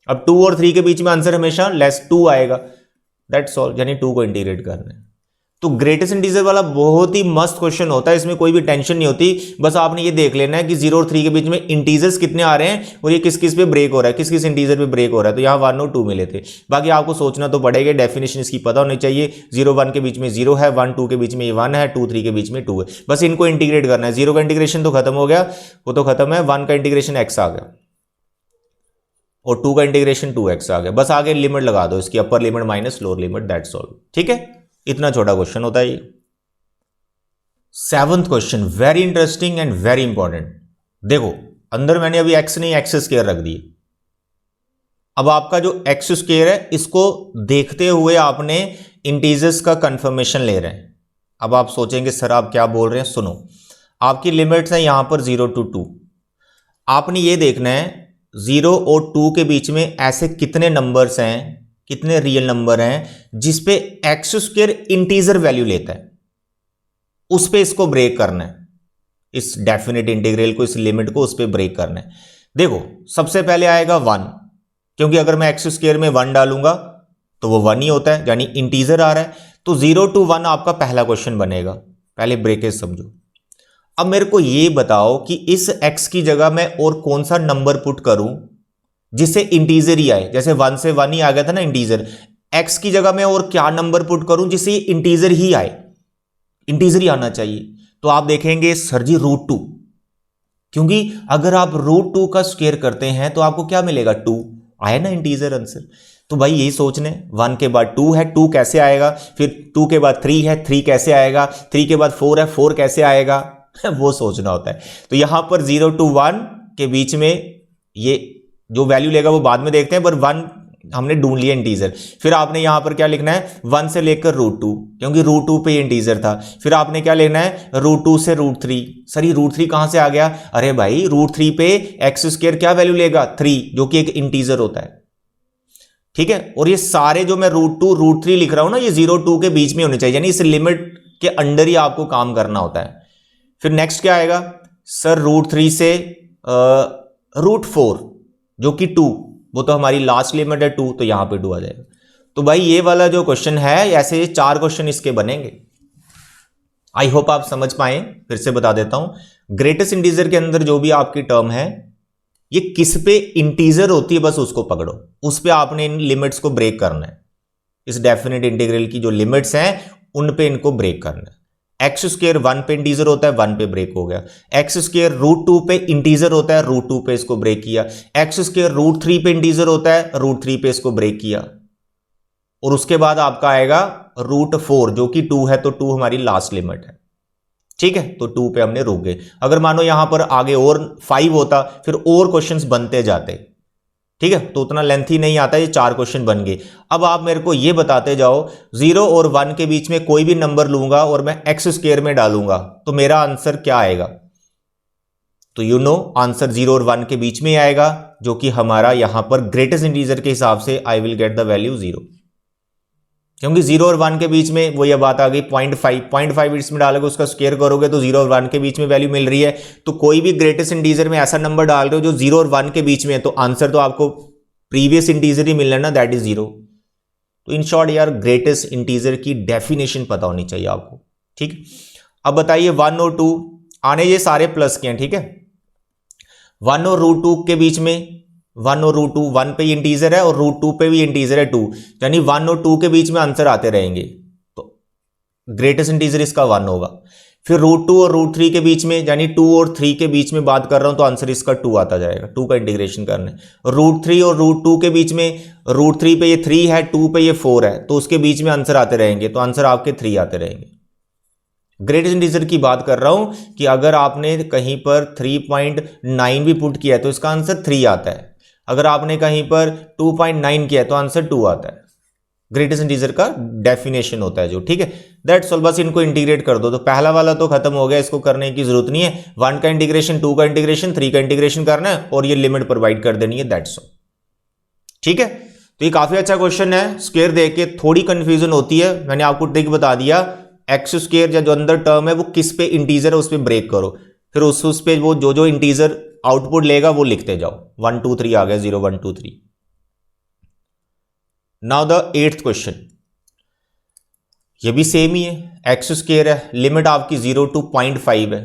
अब 2 और 3 के बीच में आंसर हमेशा -2 आएगा, दैट्स ऑल, यानी 2 को इंटीग्रेट करना है। तो ग्रेटेस्ट इंटीजर वाला बहुत ही मस्त क्वेश्चन होता है, इसमें कोई भी टेंशन नहीं होती। बस आपने ये देख लेना है कि 0 और 3 के बीच में इंटीजर्स कितने आ रहे हैं और ये किस किस पे ब्रेक हो रहा है, किस किस इंटीजर पे ब्रेक हो रहा है। तो यहाँ 1 और 2 मिले थे, बाकी आपको सोचना तो पड़ेगा, डेफिनेशन इसकी पता होनी चाहिए। 0 1 के बीच में 0 है, 1 2 के बीच में 1 है, 2 3 के बीच में 2 है, बस इनको इंटीग्रेट करना है। 0 का इंटीग्रेशन तो खत्म हो गया, वो तो खत्म है, 1 का इंटीग्रेशन x आ गया और 2 का इंटीग्रेशन 2x आ गया। बस आगे लिमिट लगा दो इसकी, अपर limit minus lower limit, that's all, ठीक है। इतना छोटा क्वेश्चन होता है ये। 7th question very interesting and very important. देखो अंदर मैंने अभी x नहीं x स्क्वायर रख दी। अब आपका जो x स्क्वायर है इसको देखते हुए आपने इंटीजर्स का कंफर्मेशन ले रहे हैं। अब आप सोचेंगे सर आप क्या बोल रहे हैं, सुनो, आपकी लिमिट्स है यहां पर 0 to 2। आपने ये देखना है 0 और 2 के बीच में ऐसे कितने नंबर्स हैं, कितने रियल नंबर हैं जिसपे एक्स स्क्वायर इंटीजर वैल्यू लेता है, उस पे इसको ब्रेक करना है, इस डेफिनेट इंटीग्रल को, इस लिमिट को उस पे ब्रेक करना है। देखो सबसे पहले आएगा 1, क्योंकि अगर मैं एक्स स्क्वायर में 1 डालूंगा तो वो 1 ही होता है, यानी इंटीजर आ रहा है। तो 0 to 1 आपका पहला क्वेश्चन बनेगा, पहले ब्रेकेज समझो। अब मेरे को ये बताओ कि इस x की जगह मैं और कौन सा नंबर पुट करूं जिससे इंटीजर ही आए, जैसे 1 से 1 ही आ गया था ना इंटीजर, x की जगह मैं और क्या नंबर पुट करूं जिससे इंटीजर ही आए, इंटीजर ही आना चाहिए। तो आप देखेंगे सर जी √2, क्योंकि अगर आप √2 का स्क्वायर करते हैं तो आपको क्या मिलेगा, 2 आया ना इंटीजर आंसर। तो भाई यही सोचने, 1 के बाद 2 है, 2 कैसे आएगा, फिर 2 के बाद 3 है, 3 कैसे आएगा, 3 के बाद 4 है, 4 कैसे आएगा वो सोचना होता है। तो यहां पर 0 to 1 के बीच में ये जो वैल्यू लेगा वो बाद में देखते हैं, पर 1 हमने ढूंढ लिया इंटीजर। फिर आपने यहां पर क्या लिखना है, 1 से लेकर √2, क्योंकि √2 पे इंटीजर था। फिर आपने क्या लेना है, √2 से √3। सर ये √3 कहां से आ गया, अरे भाई √3 पे एक्स स्क्वायर क्या वैल्यू लेगा, 3, जो कि एक इंटीजर होता है, ठीक है। और ये सारे जो मैं √2 √3 लिख रहा हूं ना, ये 0 2 के बीच में होने चाहिए, यानी इस लिमिट के अंडर ही आपको काम करना होता है। फिर नेक्स्ट क्या आएगा, सर √3 से √4 जो कि 2, वो तो हमारी लास्ट लिमिट है 2, तो यहां पे 2 आ जाएगा। तो भाई ये वाला जो क्वेश्चन है, ऐसे 4 क्वेश्चन इसके बनेंगे। आई होप आप समझ पाए, फिर से बता देता हूं। ग्रेटेस्ट इंटीजर के अंदर जो भी आपकी टर्म है, ये किस पे इंटीजर होती है बस उसको पकड़ो, उस पे आपने इन लिमिट्स को ब्रेक करना है। इस डेफिनेट इंटीग्रल की जो लिमिट्स हैं उन पे इनको ब्रेक करना है। एक्स स्क्वायर 1 पे इंटीजर होता है, 1 पे ब्रेक हो गया। एक्स स्क्वायर √2 पे इंटीजर होता है, √2 पे इसको ब्रेक किया। एक्स स्क्वायर √3 पे इंटीजर होता है, √3 पे इसको ब्रेक किया। और उसके बाद आपका आएगा √4 जो कि 2 है, तो 2 हमारी लास्ट लिमिट है, ठीक है। तो 2 पे हमने रुक गए। अगर मानो यहां पर आगे और 5 होता, फिर और क्वेश्चंस बनते जाते, ठीक है, तो उतना लेंथी नहीं आता, ये 4 क्वेश्चन बन गए। अब आप मेरे को ये बताते जाओ, 0 और 1 के बीच में कोई भी नंबर लूंगा और मैं एक्स स्क्वायर में डालूंगा तो मेरा आंसर क्या आएगा। तो यू नो आंसर 0 और 1 के बीच में आएगा, जो कि हमारा यहां पर ग्रेटेस्ट इंटीजर के हिसाब से I will get the value 0, क्योंकि 0 और 1 के बीच में वो ये बात आ गई 0.5 इसमें डालोगे, उसका स्क्वायर करोगे तो 0 और 1 के बीच में वैल्यू मिल रही है। तो कोई भी ग्रेटेस्ट इंटीजर में ऐसा नंबर डाल रहे हो जो 0 और 1 के बीच में है, तो आंसर तो आपको प्रीवियस इंटीजर ही मिलना ना, दैट इज 0। तो इन शॉर्ट यार ग्रेटेस्ट इंटीजर की डेफिनेशन पता होनी चाहिए आपको, ठीक। अब बताइए 1 और 2 आने, ये सारे प्लस के हैं, ठीक है। 1 और √2 के बीच में 1 और √2, 1 पे इंटीजर है और √2 पे भी इंटीजर है 2, यानी 1 और 2 के बीच में आंसर आते रहेंगे, तो ग्रेटेस्ट इंटीजर इसका 1 होगा। फिर √2 और √3 के बीच में, यानी 2 और 3 के बीच में बात कर रहा हूं, तो आंसर इसका 2 आता जाएगा, 2 का इंटीग्रेशन करना है। √3 और √2 के बीच में, √3 पे ये 3 है, 2 पे ये 4 है, तो उसके बीच में आंसर आते रहेंगे, तो आंसर आपके 3 आते रहेंगे। ग्रेटेस्ट इंटीजर की बात कर रहा हूं कि अगर आपने कहीं पर 3.9 भी पुट किया है तो इसका आंसर 3 आता है। अगर आपने कहीं पर 2.9 किया है तो आंसर 2 आता है। ग्रेटेस्ट इंटीजर का डेफिनेशन होता है जो, ठीक है। दैट्स ऑल, बस इनको इंटीग्रेट कर दो। तो पहला वाला तो खत्म हो गया, इसको करने की जरूरत नहीं है। 1 का इंटीग्रेशन, 2 का इंटीग्रेशन, 3 का इंटीग्रेशन करना है और ये लिमिट प्रोवाइड कर देनी है, दैट्स ऑल, ठीक है। तो ये काफी अच्छा क्वेश्चन है। स्क्वायर देख के थोड़ी कंफ्यूजन होती है, मैंने आपको ट्रिक बता दिया। एक्स स्क्वायर या जो अंदर टर्म है वो किस पे इंटीजर है उस पर ब्रेक करो, फिर उस पे वो जो इंटीजर आउटपुट लेगा वो लिखते जाओ। 1 2 3 आ गया, 0 1 2 3। नाउ द 8th क्वेश्चन, ये भी सेम ही है, एक्स स्क्वायर है, लिमिट आपकी 0 to 0.5 है।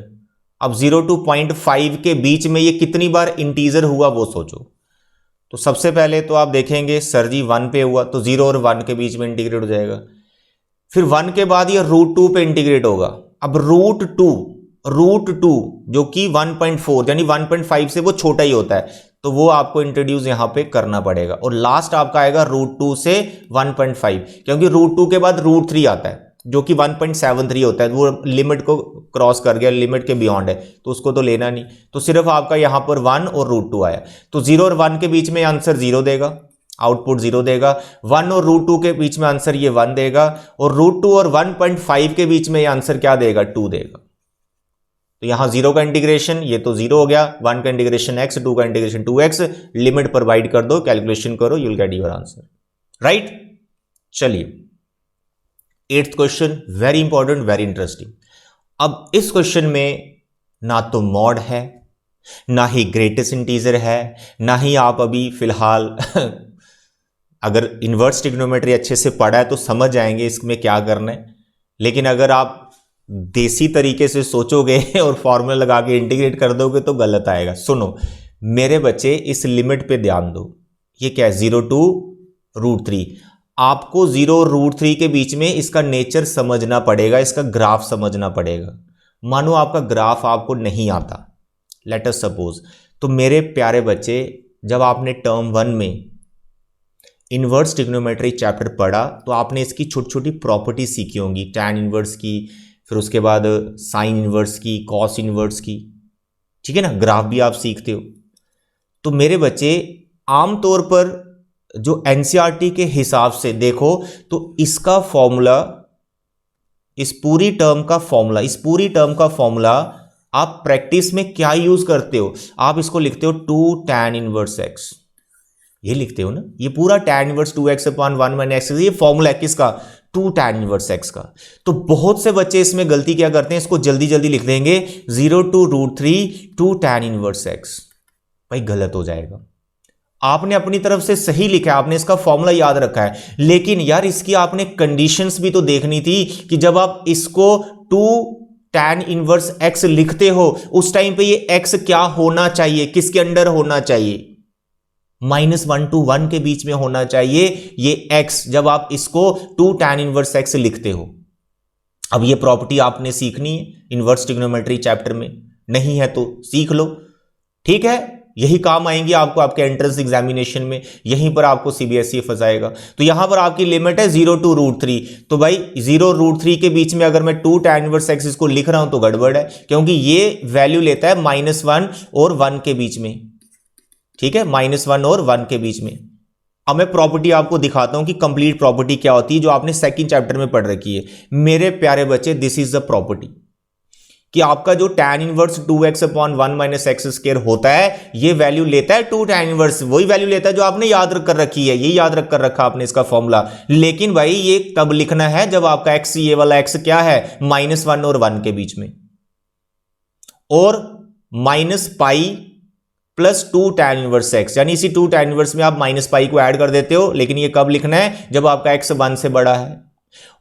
अब 0 to 0.5 के बीच में ये कितनी बार इंटीजर हुआ वो सोचो। तो सबसे पहले तो आप देखेंगे सर जी 1 पे हुआ, तो 0 और 1 के बीच में इंटीग्रेट हो जाएगा। फिर 1 के बाद ये √2 पे इंटीग्रेट होगा। अब √2 जो कि 1.4 यानी 1.5 से वो छोटा ही होता है, तो वो आपको इंट्रोड्यूस यहां पे करना पड़ेगा। और लास्ट आपका आएगा √2 से 1.5, क्योंकि √2 के बाद √3 आता है जो कि 1.73 होता है, वो लिमिट को क्रॉस कर गया, लिमिट के बियॉन्ड है, तो उसको तो लेना नहीं। तो सिर्फ आपका यहां पर 1 और √2 आया, तो 0 और 1 के बीच में आंसर 0 देगा, आउटपुट 0 देगा। 1 और √2 के बीच में आंसर ये 1 देगा, और √2 और 1.5 के बीच में ये आंसर क्या देगा, 2 देगा। तो यहां 0 का इंटीग्रेशन, ये तो 0 हो गया, 1 का इंटीग्रेशन x, 2 का इंटीग्रेशन 2x, लिमिट प्रोवाइड कर दो, कैलकुलेशन करो, you will get your answer, right. चलिए 8th question, very important, very interesting. अब इस क्वेश्चन में ना तो मॉड है, ना ही ग्रेटेस्ट इंटीजर है, ना ही आप अभी फिलहाल अगर इन्वर्स ट्रिग्नोमेट्री अच्छे से पढ़ा है तो समझ जाएंगे इसमें क्या करना है, लेकिन अगर आप देसी तरीके से सोचोगे और फॉर्मूला लगा के इंटीग्रेट कर दोगे तो गलत आएगा। सुनो मेरे बच्चे, इस लिमिट पे ध्यान दो, ये क्या है 0 to √3। आपको 0 और √3 के बीच में इसका नेचर समझना पड़ेगा, इसका ग्राफ समझना पड़ेगा। मानो आपका ग्राफ आपको नहीं आता, लेट अस सपोज, तो मेरे प्यारे बच्चे जब आपने टर्म 1 में इन्वर्स ट्रिग्नोमेट्री चैप्टर पढ़ा तो आपने इसकी छोटी छोटी प्रॉपर्टी सीखी होंगी, टैन इन्वर्स की, फिर उसके बाद साइन इन्वर्स की, कॉस इन्वर्स की, ठीक है ना, ग्राफ भी आप सीखते हो। तो मेरे बच्चे आमतौर पर जो एनसीईआरटी के हिसाब से देखो तो इसका फॉर्मूला, इस पूरी टर्म का फॉर्मूला आप प्रैक्टिस में क्या यूज करते हो, आप इसको लिखते हो 2 tan इनवर्स x, ये लिखते हो ना, ये पूरा tan इनवर्स 2x/1 - x, ये फॉर्मूला है किसका, 2 tan इनवर्स x का। तो बहुत से बच्चे इसमें गलती क्या करते हैं, इसको जल्दी जल्दी लिख देंगे 0 to √3 2 tan इनवर्स x। भाई गलत हो जाएगा, आपने अपनी तरफ से सही लिखा है, आपने इसका फॉर्मूला याद रखा है, लेकिन यार इसकी आपने कंडीशंस भी तो देखनी थी कि जब आप इसको 2 tan इनवर्स x लिखते हो उस टाइम पे ये x क्या होना चाहिए, किसके अंडर होना चाहिए, -1 to 1 के बीच में होना चाहिए ये x, जब आप इसको 2 tan इनवर्स x लिखते हो। अब ये प्रॉपर्टी आपने सीखनी है इन्वर्स ट्रिग्नोमेट्री चैप्टर में, नहीं है तो सीख लो, ठीक है, यही काम आएंगी आपको आपके एंट्रेंस एग्जामिनेशन में, यहीं पर आपको सीबीएसई फंसाएगा। तो यहां पर आपकी लिमिट है 0 to √3, तो भाई 0 और √3 के बीच में अगर मैं 2 tan इनवर्स x इसको लिख रहा हूं तो गड़बड़ है, क्योंकि ये वैल्यू लेता है -1 और 1 के बीच में, ठीक है, -1 और 1 के बीच में। अब मैं प्रॉपर्टी आपको दिखाता हूं कि कंप्लीट प्रॉपर्टी क्या होती है, जो आपने सेकंड चैप्टर में पढ़ रखी है। मेरे प्यारे बच्चे, दिस इज द प्रॉपर्टी कि आपका जो tan इनवर्स 2x/1 - x² होता है, ये वैल्यू लेता है 2 tan इनवर्स, वही वैल्यू लेता है जो आपने याद कर रखी है, ये याद कर रखा आपने इसका फॉर्मूला। लेकिन भाई ये तब लिखना है जब आपका x, ये वाला x क्या है, -1 और 1 के बीच में, और -π + 2 tan इनवर्स x, यानी इसी 2 tan इनवर्स में आप -π को ऐड कर देते हो, लेकिन ये कब लिखना है, जब आपका x 1 से बड़ा है,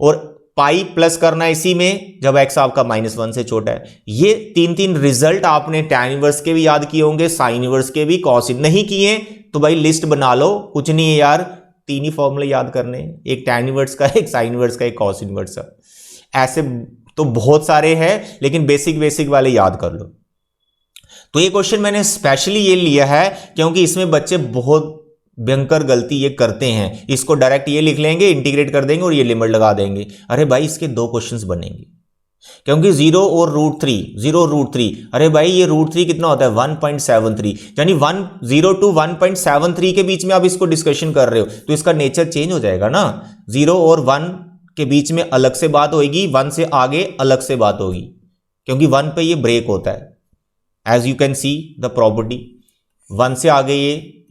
और पाई प्लस करना है इसी में जब x आपका -1 से छोटा है। ये तीन रिजल्ट आपने tan इनवर्स के भी याद किए होंगे, साइन इनवर्स के भी, कॉस नहीं किए तो भाई लिस्ट बना लो, कुछ नहीं है यार, 3 ही फॉर्मूले याद करने, एक tan इनवर्स का, एक साइन इनवर्स का, एक कॉस इनवर्स का। ऐसे तो बहुत सारे हैं, लेकिन बेसिक वाले याद कर लो। तो ये क्वेश्चन मैंने स्पेशली ये लिया है क्योंकि इसमें बच्चे बहुत भयंकर गलती ये करते हैं, इसको डायरेक्ट ये लिख लेंगे, इंटीग्रेट कर देंगे और ये लिमिट लगा देंगे। अरे भाई इसके 2 क्वेश्चंस बनेंगे, क्योंकि 0 और √3, अरे भाई ये √3 कितना होता है, 1.73, यानी 0 to 1.73 के बीच में आप इसको डिस्कशन कर रहे हो, तो इसका नेचर चेंज हो जाएगा ना। 0 और 1 के बीच में अलग से बात होगी, 1 से आगे अलग से बात होगी, क्योंकि 1 पे ये ब्रेक होता है। As you can see the property, 1 से आगे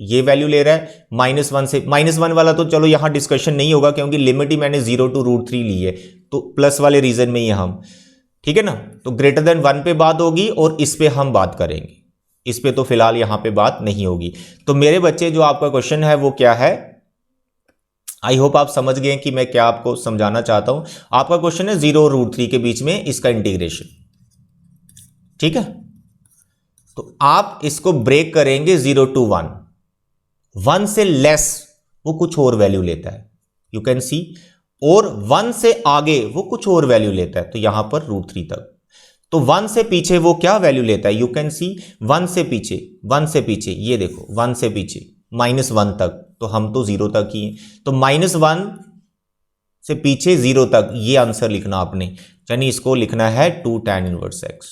ये वैल्यू ले रहा है, -1 से, -1 वाला तो चलो यहां डिस्कशन नहीं होगा क्योंकि लिमिट ही मैंने 0 to √3 ली है, तो प्लस वाले रीजन में ही हम, ठीक है ना, तो >1 पे बात होगी और इस पे हम बात करेंगे, इस पे तो फिलहाल यहां पे बात नहीं होगी। तो मेरे बच्चे जो आपका क्वेश्चन है वो क्या है, आई होप आप समझ गए कि मैं क्या आपको समझाना चाहता हूं। आपका क्वेश्चन है 0 और √3 के बीच में इसका इंटीग्रेशन, ठीक है। तो आप इसको ब्रेक करेंगे 0 to 1, 1 से लेस वो कुछ और वैल्यू लेता है, यू कैन सी, और 1 से आगे वो कुछ और वैल्यू लेता है, तो यहां पर √3 तक। तो 1 से पीछे वो क्या वैल्यू लेता है, यू कैन सी, 1 से पीछे ये देखो, 1 से पीछे -1 तक, तो हम तो 0 तक ही हैं, तो -1 से पीछे 0 तक ये आंसर लिखना आपने, यानी इसको लिखना है 2 tan इनवर्स x,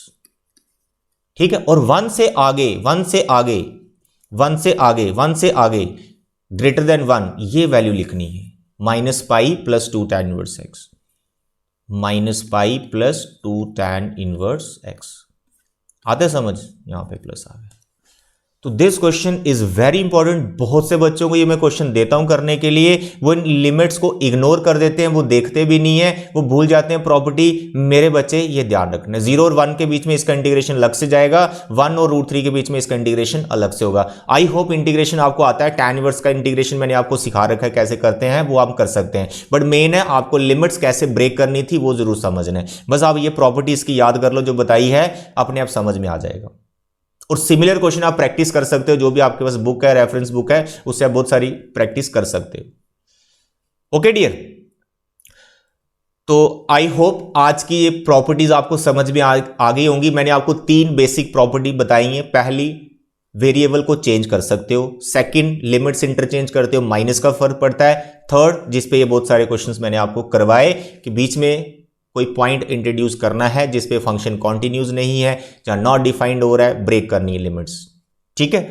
ठीक है। और 1 से आगे >1 ये वैल्यू लिखनी है, -π + 2 tan inverse x, -π + 2 tan inverse x, आते समझ, यहां पे प्लस आ गया। तो this question is very important. बहुत से बच्चों को ये मैं क्वेश्चन देता हूं करने के लिए, वो इन लिमिट्स को इग्नोर कर देते हैं, वो देखते भी नहीं है, वो भूल जाते हैं प्रॉपर्टी। मेरे बच्चे ये ध्यान रखना, 0 और 1 के बीच में इसका इंटीग्रेशन अलग से जाएगा, 1 और √3 के बीच में इसका इंटीग्रेशन अलग से होगा। आई होप इंटीग्रेशन आपको आता है। tan इनवर्स का इंटीग्रेशन मैंने आपको सिखा रखा है कैसे करते हैं, वो आप कर सकते हैं, बट मेन है आपको लिमिट्स कैसे ब्रेक करनी थी वो जरूर समझना है। बस आप ये प्रॉपर्टीज की याद कर लो जो बताई है, अपने आप समझ में आ जाएगा। और सिमिलर क्वेश्चन आप प्रैक्टिस कर सकते हो, जो भी आपके पास बुक है, रेफरेंस बुक है, उससे आप बहुत सारी प्रैक्टिस कर सकते हो। ओके डियर, तो आई होप आज की ये प्रॉपर्टीज आपको समझ में आ गई होंगी। मैंने आपको 3 बेसिक प्रॉपर्टी बताई हैं। पहली, वेरिएबल को चेंज कर सकते हो। सेकंड, लिमिट्स इंटरचेंज करते हो, माइनस का फर्क पड़ता है। थर्ड, जिसपे ये बहुत सारे क्वेश्चंस मैंने आपको करवाए कि बीच में कोई पॉइंट इंट्रोड्यूस करना है जिसपे फंक्शन कॉन्टिन्यूज नहीं है, जहां नॉट डिफाइंड हो रहा है, ब्रेक करनी है लिमिट्स। ठीक है,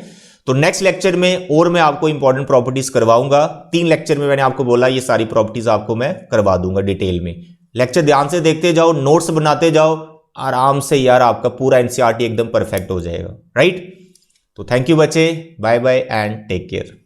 तो नेक्स्ट लेक्चर में और मैं आपको इंपॉर्टेंट प्रॉपर्टीज करवाऊंगा। 3 लेक्चर में मैंने आपको बोला ये सारी प्रॉपर्टीज आपको मैं करवा दूंगा डिटेल में। लेक्चर ध्यान से देखते जाओ, नोट्स बनाते जाओ, आराम से यार आपका पूरा एनसीईआरटी एकदम परफेक्ट हो जाएगा। राइट, तो थैंक यू बच्चे, bye bye and take care.